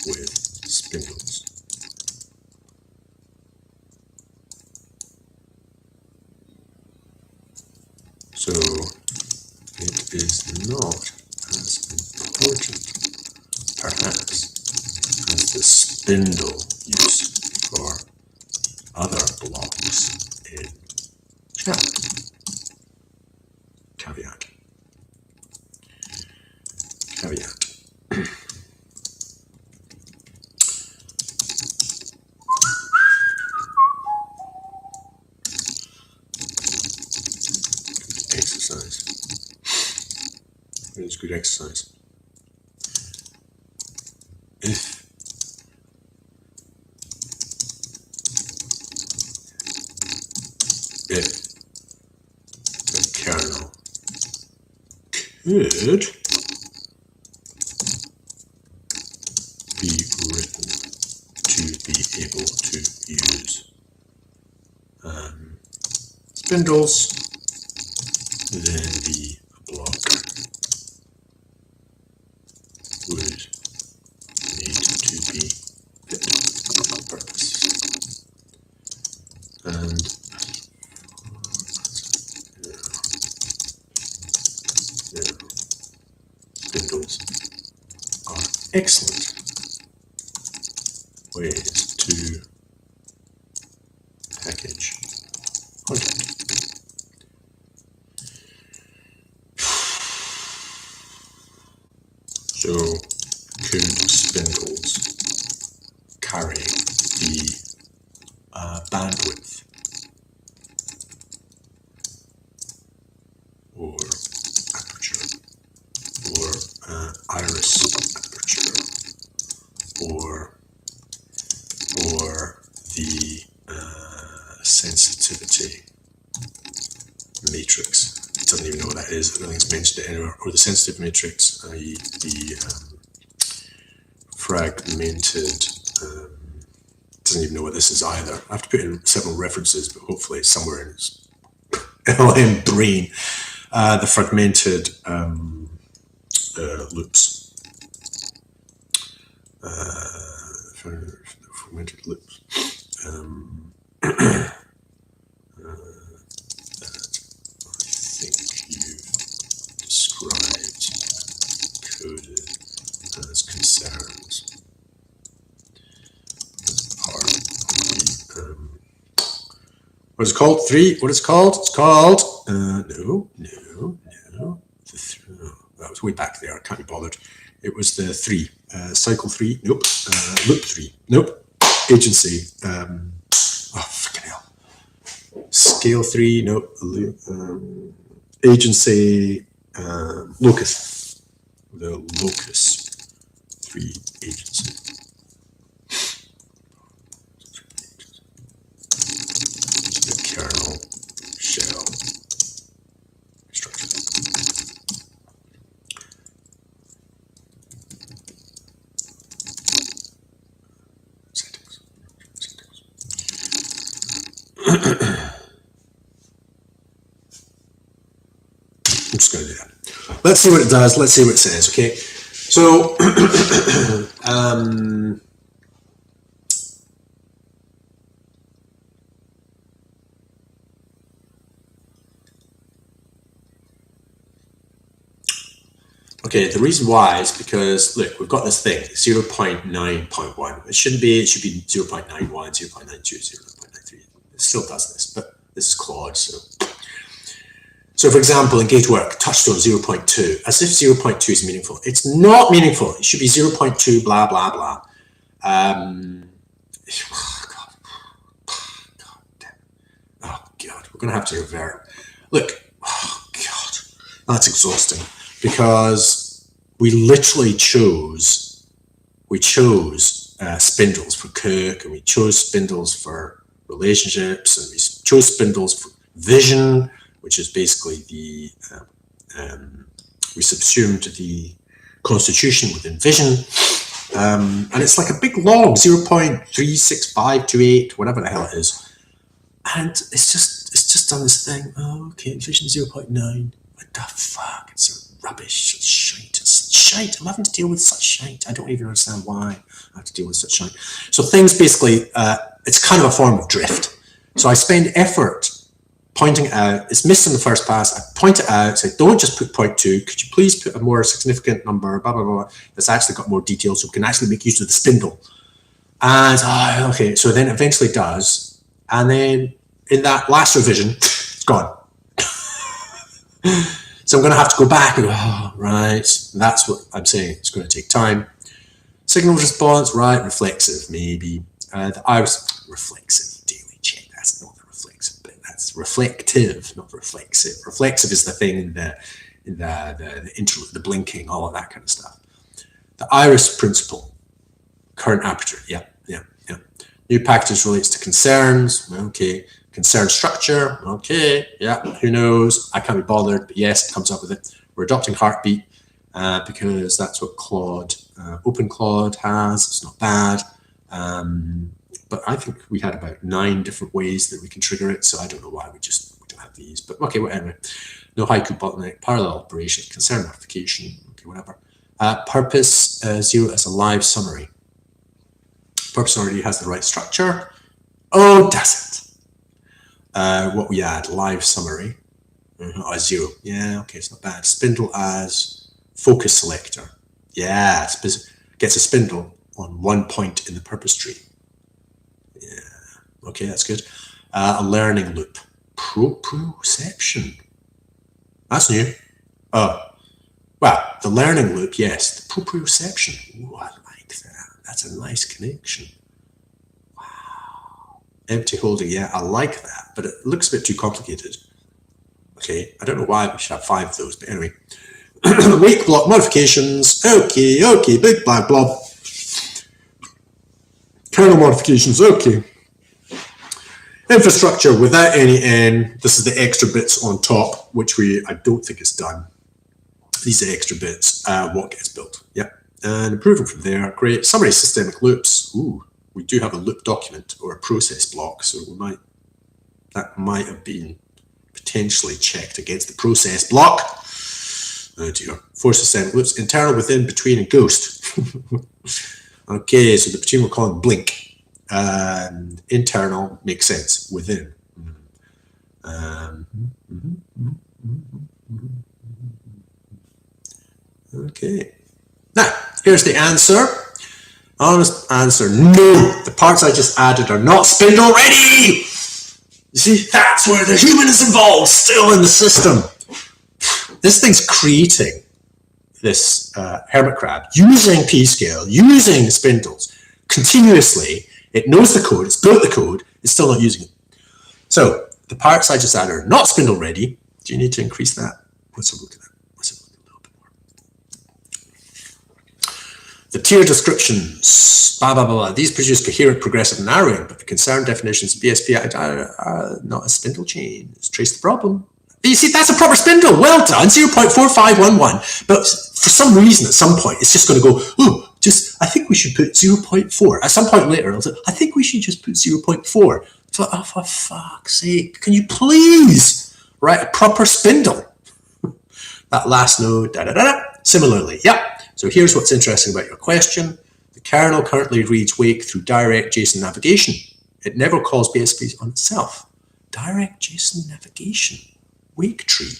with spindles. So it is not as important, perhaps, as the spindle use for other blocks in shell. Caveat. Caveat. Exercise. It is good exercise. If the kernel could be written to be able to use spindles, then the block would need to be fit for purpose. And spindles are excellent ways to package content. So could spindles carry the bandwidth or aperture or iris aperture or the sensitivity matrix? It doesn't even know what that is. I don't think it's mentioned it anywhere. Or the sensitive matrix, i.e. the fragmented, doesn't even know what this is either. I have to put in several references, but hopefully it's somewhere in his LM brain. The fragmented loops. Fragmented loops. That I think you've described, coded as concerns as part of the what is it called? What is it called? It's called no. That was way back there. I can't be bothered. It was the 3. Cycle 3. Nope. Loop 3. Nope. Agency. Fucking hell. Scale 3. Nope. Agency. Locus. The locus 3 agency. The kernel shell structure. I'm just going to do that. Let's see what it does. Let's see what it says. Okay. So, okay, the reason why is because, look, we've got this thing, 0.9.1. It shouldn't be, it should be 0.91, 0.92, 0.93. It still does this, but this is Claude, So for example, engage work, touchstone 0.2, as if 0.2 is meaningful. It's not meaningful. It should be 0.2, blah, blah, blah. God damn. Oh, God, we've going to have to revert. Look, oh God, that's exhausting because we literally chose spindles for Cook, and we chose spindles for relationships, and we chose spindles for vision, which is basically we subsumed the constitution within vision. And it's like a big log, 0.36528, whatever the hell it is. And it's just done this thing. Oh, okay, vision 0.9. What the fuck? It's rubbish. It's shite. It's shite. I'm having to deal with such shite. I don't even understand why I have to deal with such shite. So things basically, it's kind of a form of drift. So I spend effort pointing out, it's missed in the first pass, I point it out, say, don't just put 0.2, could you please put a more significant number, blah, blah, blah, that's actually got more details so we can actually make use of the spindle. And, okay, so then it eventually does. And then in that last revision, it's gone. So I'm going to have to go back and go, oh, right, that's what I'm saying. It's going to take time. Signal response, right, reflexive, maybe. The iris, reflexive, daily check, that's not the reflexive bit. That's reflective, not reflexive. Reflexive is the thing in the interlude, the blinking, all of that kind of stuff. The iris principle, current aperture, yeah. New packages relates to concerns, okay. Concern structure, okay, yeah, who knows? I can't be bothered, but yes, it comes up with it. We're adopting heartbeat because that's what Claude, OpenClaw has. It's not bad. But I think we had about 9 different ways that we can trigger it, so I don't know why we don't have these. But okay, whatever. No haiku bottleneck, parallel operation, concern notification, okay, whatever. Purpose 0 as a live summary. Purpose already has the right structure. Oh, does it? What we add, live summary. 0. Yeah, okay, it's not bad. Spindle as focus selector. Yeah, gets a spindle on one point in the purpose tree. Yeah, okay, that's good. A learning loop. Proprioception. That's new. Oh, well, the learning loop, yes. The proprioception. Ooh, I like that. That's a nice connection. Wow. Empty holding, yeah, I like that, but it looks a bit too complicated. Okay, I don't know why we should have 5 of those, but anyway. Wake block modifications. Okay, big black blob. Kernel modifications, okay. Infrastructure without any N. This is the extra bits on top, which I don't think is done. These are extra bits. What gets built? Yep. And improving from there. Great. Summary systemic loops. Ooh, we do have a loop document or a process block, so that might have been potentially checked against the process block. Oh dear. 4 systemic loops. Internal, within, between, and ghost. Okay, so the between we're calling blink. Internal makes sense. Within. Okay. Now, here's the answer. Honest answer, no. The parts I just added are not spindle ready. You see, that's where the human is involved, still in the system. This thing's creating this hermit crab using P-scale, using spindles continuously. It knows the code, it's built the code, it's still not using it. So the parts I just added are not spindle ready. Do you need to increase that? Let's have a look at that. Let's have a look a little bit more. The tier descriptions, blah, blah, blah, blah. These produce coherent progressive narrowing, but the concerned definitions of BSP are not a spindle chain. Let's trace the problem. You see, that's a proper spindle. Well done, 0.4511. But for some reason, at some point, it's just going to go, oh, I think we should put 0.4. At some point later, it'll say, I think we should just put 0.4. So, oh, for fuck's sake, can you please write a proper spindle? That last node, Similarly, yep. So here's what's interesting about your question. The kernel currently reads wake through direct JSON navigation. It never calls BSP on itself. Direct JSON navigation. Wake tree.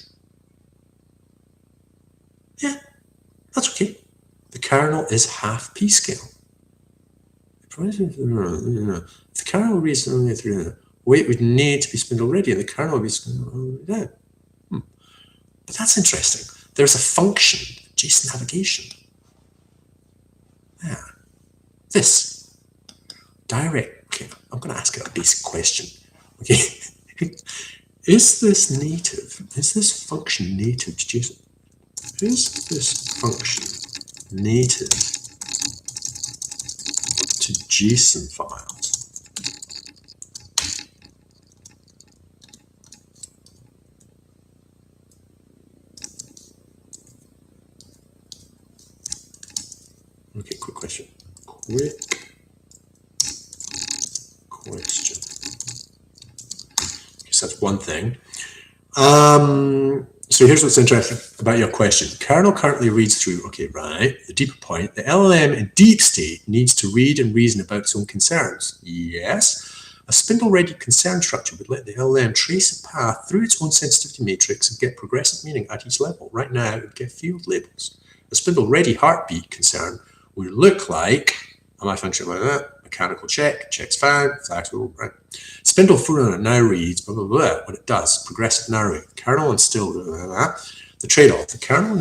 Yeah, that's okay. The kernel is half P-scale. If the kernel reads only through wait would need to be spindle ready, and the kernel would be spindle ready. But that's interesting. There's a function, JSON navigation. Yeah. This. Direct. Okay, I'm going to ask it a basic question. Okay. is this native? Is this function native to JSON? Is this function native to JSON files? Okay, quick question. Quick question. I guess that's one thing. So here's what's interesting about your question. The kernel currently reads through, okay, right, the deeper point, the LLM in deep state needs to read and reason about its own concerns. Yes. A spindle-ready concern structure would let the LLM trace a path through its own sensitivity matrix and get progressive meaning at each level. Right now, it would get field labels. A spindle-ready heartbeat concern would look like, am I functioning like that? Mechanical check, checks found, flags, right. Spindle further now reads, blah, blah, blah, what it does, progressive narrowing, kernel and still, blah, blah, blah. The trade-off, the kernel,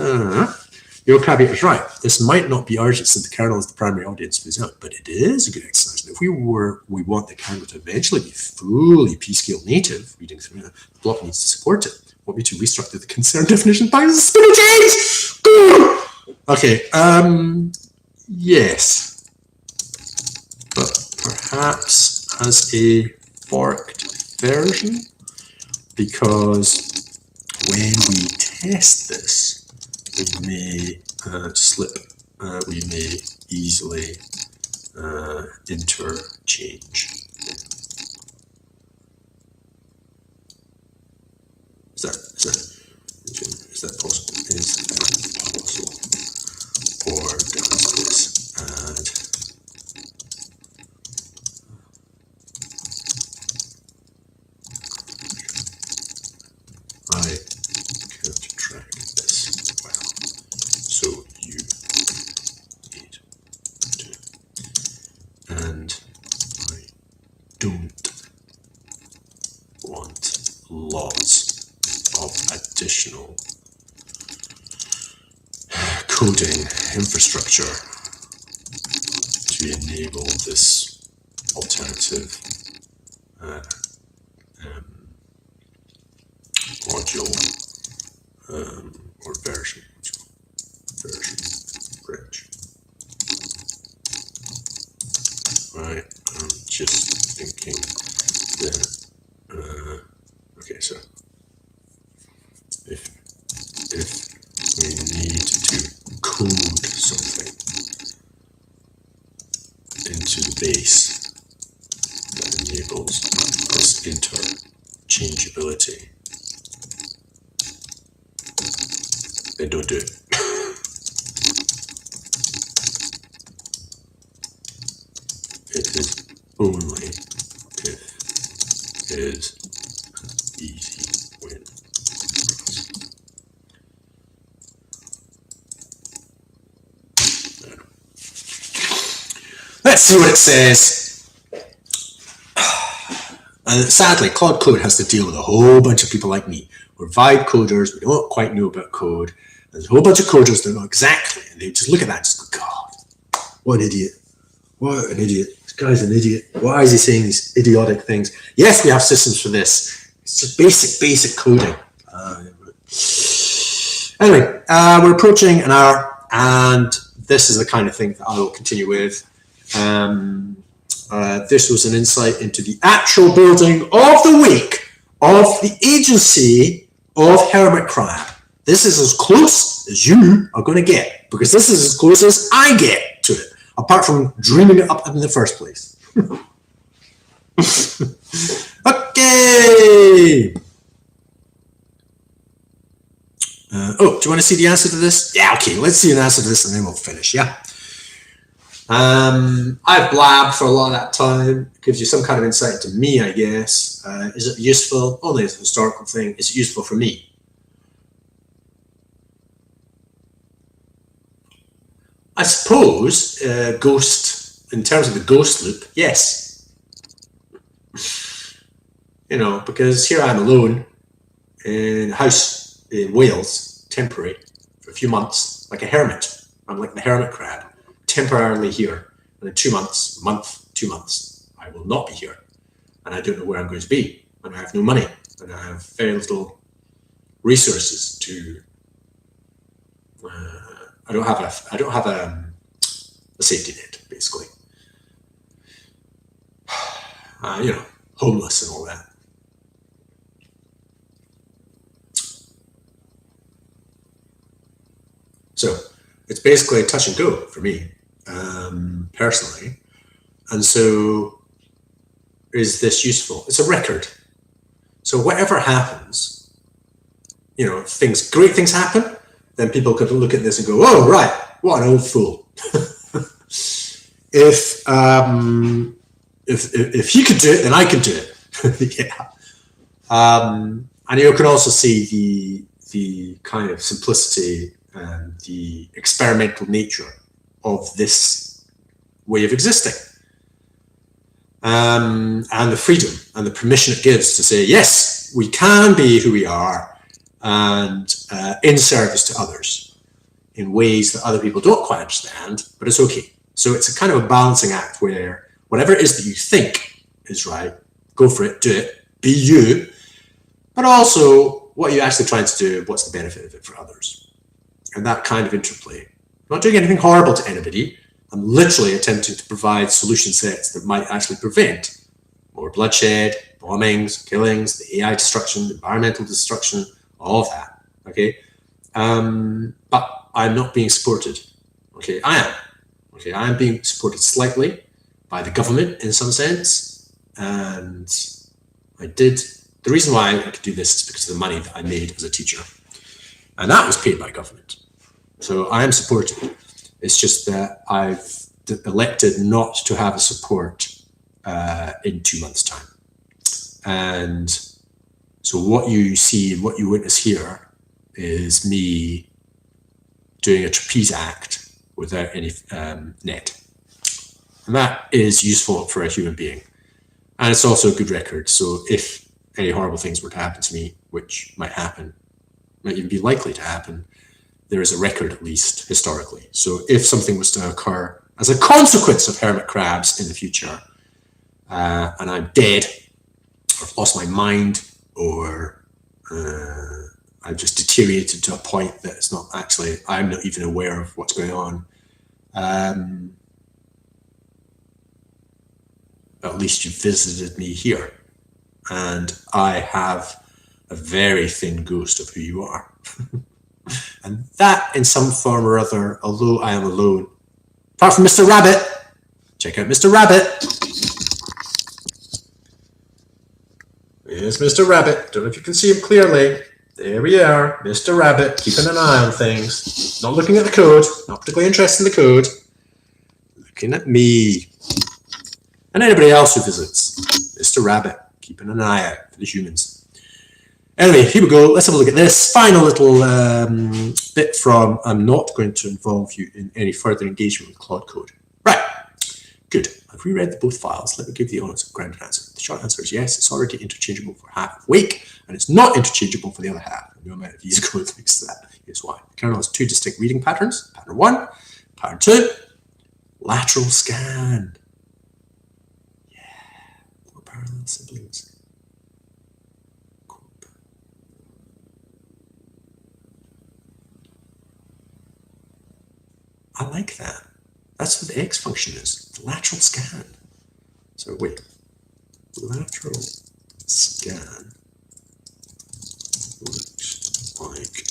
your caveat is right. This might not be urgent since the kernel is the primary audience for this out, but it is a good exercise. And if we want the kernel to eventually be fully p-scale native, reading through the block needs to support it. Want me to restructure the concern definition by the spindle change? Okay, yes. But perhaps as a forked version, because when we test this, we may slip, we may easily interchange. Is that possible? Is that possible? Or does this add I could track this well, so you need to, and I don't want lots of additional coding infrastructure to enable this alternative module or version bridge. Right, I'm just thinking that okay, so if we need to code something into the base that enables this interchangeability, then don't do it. It is only if it is an easy win. Let's see what it says. And sadly, Claude Code has to deal with a whole bunch of people like me. We're vibe coders, we don't quite know about code. There's a whole bunch of coders that know exactly, and they just look at that and just go, God, what an idiot. What an idiot. This guy's an idiot. Why is he saying these idiotic things? Yes, we have systems for this. It's just basic coding. Anyway, we're approaching an hour, and this is the kind of thing that I will continue with. This was an insight into the actual building of the week of the agency of Hermit Crab. This is as close as you are going to get, because this is as close as I get to it, apart from dreaming it up in the first place. Okay. Oh, do you want to see the answer to this? Yeah, okay, let's see an answer to this and then we'll finish, yeah? I've blabbed for a lot of that time. It gives you some kind of insight into me, I guess. Is it useful? Only as a historical thing. Is it useful for me? I suppose Ghost, in terms of the ghost loop, yes. You know, because here I'm alone in a house in Wales, temporary, for a few months, like a hermit. I'm like the hermit crab, temporarily here. And in 2 months, 2 months, I will not be here. And I don't know where I'm going to be. And I have no money. and I have very little resources to. I don't have a safety net, basically. Homeless and all that. So it's basically touch and go for me, personally. And so, is this useful? It's a record. So whatever happens, if great things happen, then people could look at this and go, "Oh, right, what an old fool." If he could do it, then I could do it. Yeah. And you can also see the kind of simplicity and the experimental nature of this way of existing. And the freedom and the permission it gives to say, yes, we can be who we are and in service to others in ways that other people don't quite understand, but it's okay. So it's a kind of a balancing act where whatever it is that you think is right, go for it, do it, be you, but also what are you actually trying to do, what's the benefit of it for others? And that kind of interplay. I'm not doing anything horrible to anybody. I'm literally attempting to provide solution sets that might actually prevent more bloodshed, bombings, killings, the AI destruction, the environmental destruction, all of that, okay? But I'm not being supported, okay? I am. Okay, I am being supported slightly by the government in some sense, and the reason why I could do this is because of the money that I made as a teacher, and that was paid by government. So I am supported. It's just that I've elected not to have a support in 2 months' time. And so what you see and what you witness here is me doing a trapeze act without any net. And that is useful for a human being. And it's also a good record. So if any horrible things were to happen to me, which might happen, might even be likely to happen, there is a record, at least historically. So if something was to occur as a consequence of hermit crabs in the future, and I'm dead, or I've lost my mind, or I've just deteriorated to a point that it's not actually, I'm not even aware of what's going on, at least you visited me here. And I have a very thin ghost of who you are. And that, in some form or other, although I am alone, apart from Mr. Rabbit, check out Mr. Rabbit. Here's Mr. Rabbit. Don't know if you can see him clearly. There we are, Mr. Rabbit, keeping an eye on things. Not looking at the code, not particularly interested in the code. Looking at me. And anybody else who visits. Mr. Rabbit, keeping an eye out for the humans. Anyway, here we go. Let's have a look at this final little bit from, I'm not going to involve you in any further engagement with Claude Code. Right, good. I've reread both files. Let me give the honest grounded answer. The short answer is yes, it's already interchangeable for half of wake, and it's not interchangeable for the other half. No amount of use code fixes that. Here's why. The kernel has two distinct reading patterns. Pattern 1, pattern 2, lateral scan. Yeah, more parallel siblings. I like that. That's what the X function is, the lateral scan. So wait, lateral scan looks like,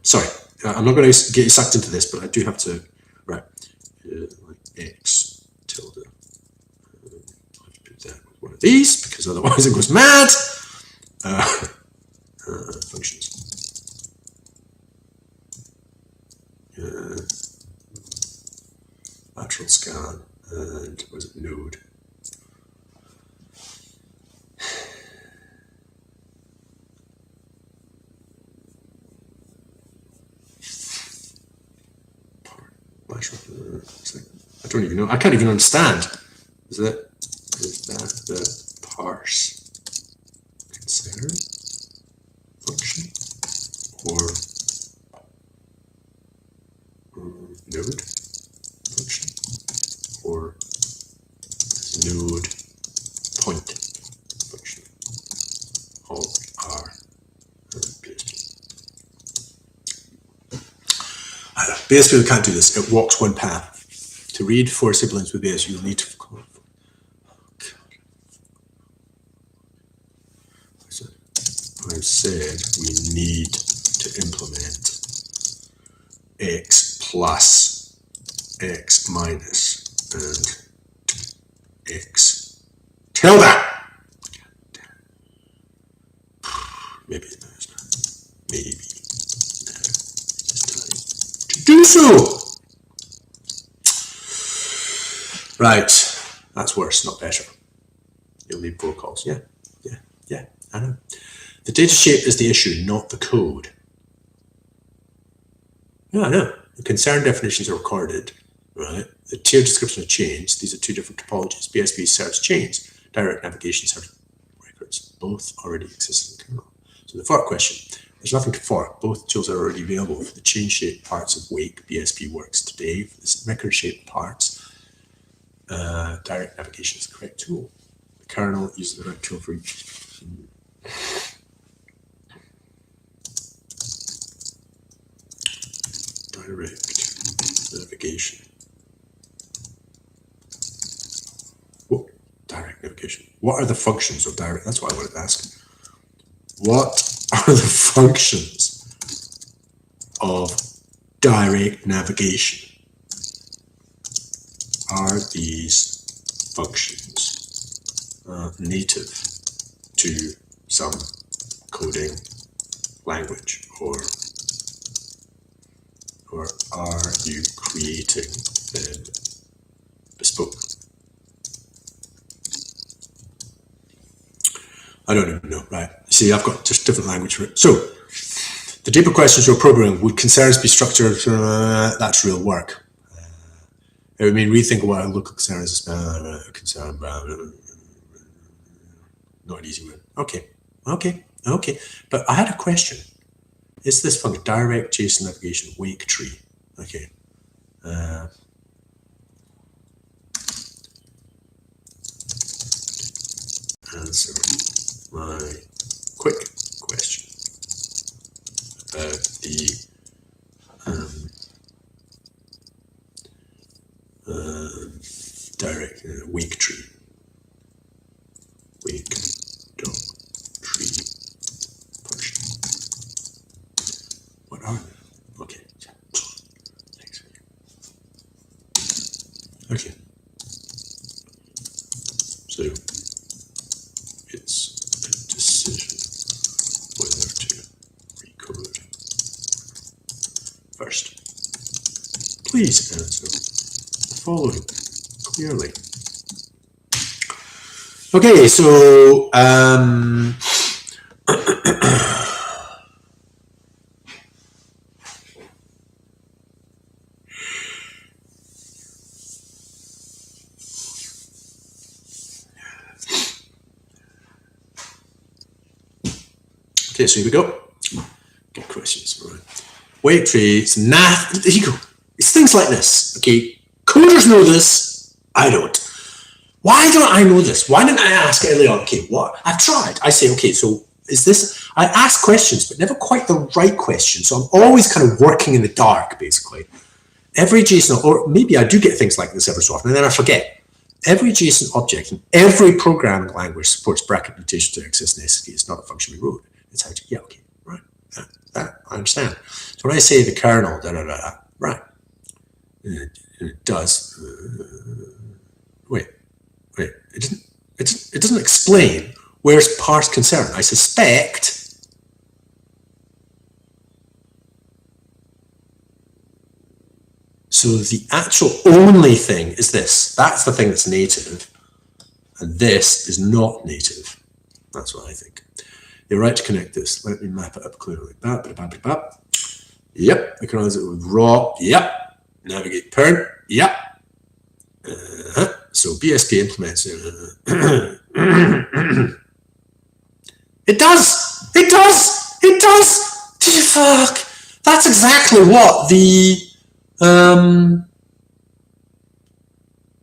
sorry, I'm not going to get you sucked into this, but I do have to, right, like X tilde. I have to put that with one of these, because otherwise it goes mad. Functions. Lateral scan, and was it node? I don't even know. I can't even understand. Is that the parse consider function or node function or node point function? BSP can't do this. It walks one path. To read four siblings with BSP, you'll need to. I said we need to implement x plus x minus and x tilde. Maybe there's not. Maybe no. To do so. Right, that's worse, not better. You'll need 4 calls. Yeah, I know. The data shape is the issue, not the code. Yeah, I know. The concern definitions are recorded, right? The tier description has changed. These are 2 different topologies. BSP serves chains. Direct navigation serves records. Both already exist in the kernel. So the fork question, there's nothing to fork. Both tools are already available for the chain shaped parts of Wake. BSP works today. For the record shaped parts, direct navigation is the correct tool. The kernel uses the right tool for each. Direct navigation. Whoa, direct navigation. What are the functions of direct? That's what I wanted to ask. What are the functions of direct navigation? Are these functions native to some coding language, or are you creating them bespoke? I don't even know, right? See, I've got just different language for it. So, the deeper questions you're programming, would concerns be structured? That's real work. I mean, rethink what a local concern is. Concern, not an easy one. Okay. But I had a question. Is this function direct JSON navigation wake tree? Okay. Answer my quick question about the direct wake tree. Wake dot tree function. What are they? Okay. Thanks. Okay. So it's a decision whether to recode first. Please answer the following clearly. Okay, so okay, so here we go. Good questions. All right. Wake trees, here you go. It's things like this. Okay, coders know this. I don't. Why don't I know this? Why didn't I ask early on? Okay, what? I've tried. I say, okay, so is this? I ask questions, but never quite the right question. So I'm always kind of working in the dark, basically. Every JSON, or maybe I do get things like this every so often, and then I forget. Every JSON object in every programming language supports bracket notation to access an SSD. It's not a function we wrote. It's how to, yeah, okay, right. That I understand. So when I say the kernel, right, it does. Wait. It doesn't explain where's parse concern. I suspect so the actual only thing is this. That's the thing that's native, and this is not native. That's what I think. You're right to connect this. Let me map it up clearly. Yep. Synchronize it with raw. Yep. Navigate parent. Yep. So BSP implements it. It does. Fuck. That's exactly what the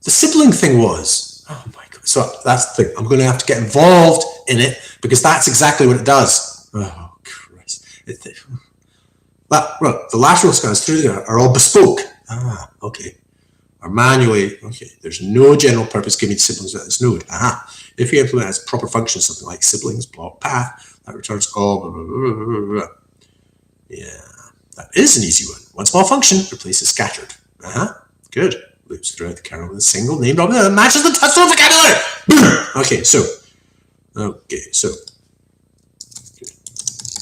sibling thing was. Oh my god. So that's the thing. I'm going to have to get involved in it because that's exactly what it does. Oh Christ. Well, the lateral scans through there are all bespoke. Ah, okay. Or manually, okay, there's no general purpose giving siblings at this node. Aha. If you implement as proper function something like siblings block path, that returns all blah, blah, blah, blah, blah. Yeah, that is an easy one. One small function replaces scattered. Good. Loops throughout the kernel with a single named object that matches the touchstone vocabulary. Okay, so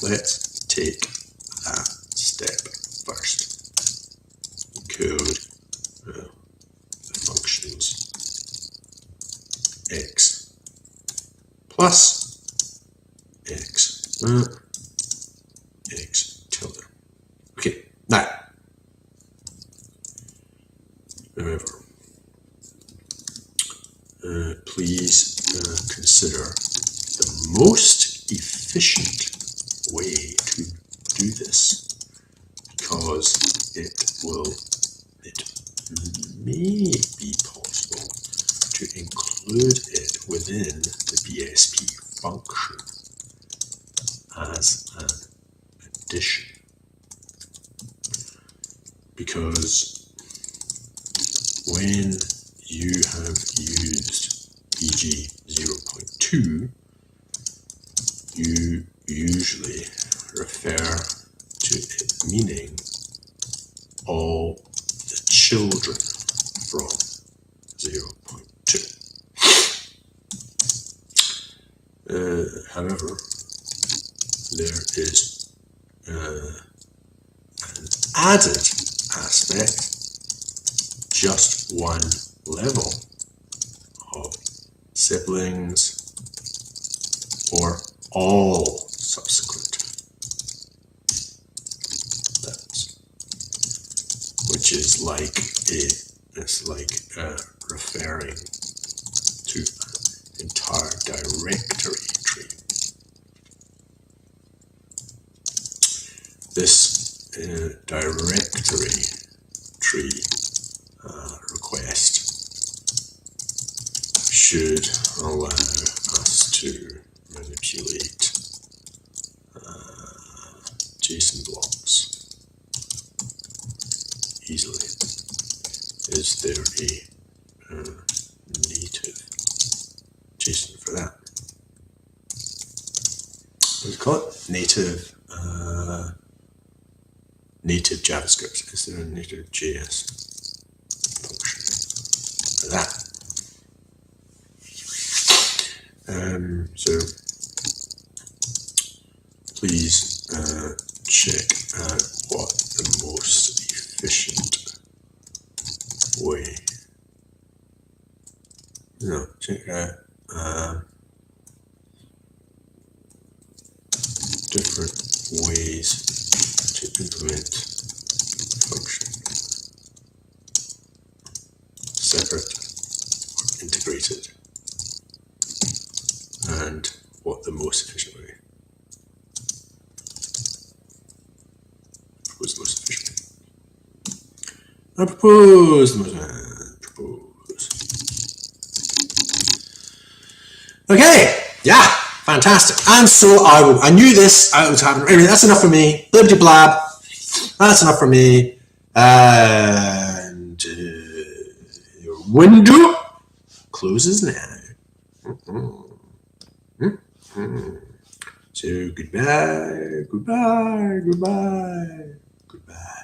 let's take that step first. Code the functions x plus x x tilde. Okay, now remember, please consider the most efficient way to do this, because it may be possible to include it within the BSP function as an addition, because when you have used e.g. 0.2, you usually refer to it meaning all the children from 0.2. However, there is an added aspect, just one level of siblings or all subsequent levels, which is like referring to an entire directory tree. This directory tree request should allow us to manipulate JSON blocks easily. Is there a native JSON for that? What do you call it? Native JavaScript. Is there a native JS function for that? So please check out what the most efficient way. No, check out different ways to implement function, separate or integrated, and what the most efficient way. Propose the most efficient way. I propose the most propose. Okay, yeah, fantastic. And so I knew this was happening. Anyway, that's enough for me. Blibbity blab. That's enough for me. And your window closes now. So goodbye, goodbye, goodbye, goodbye.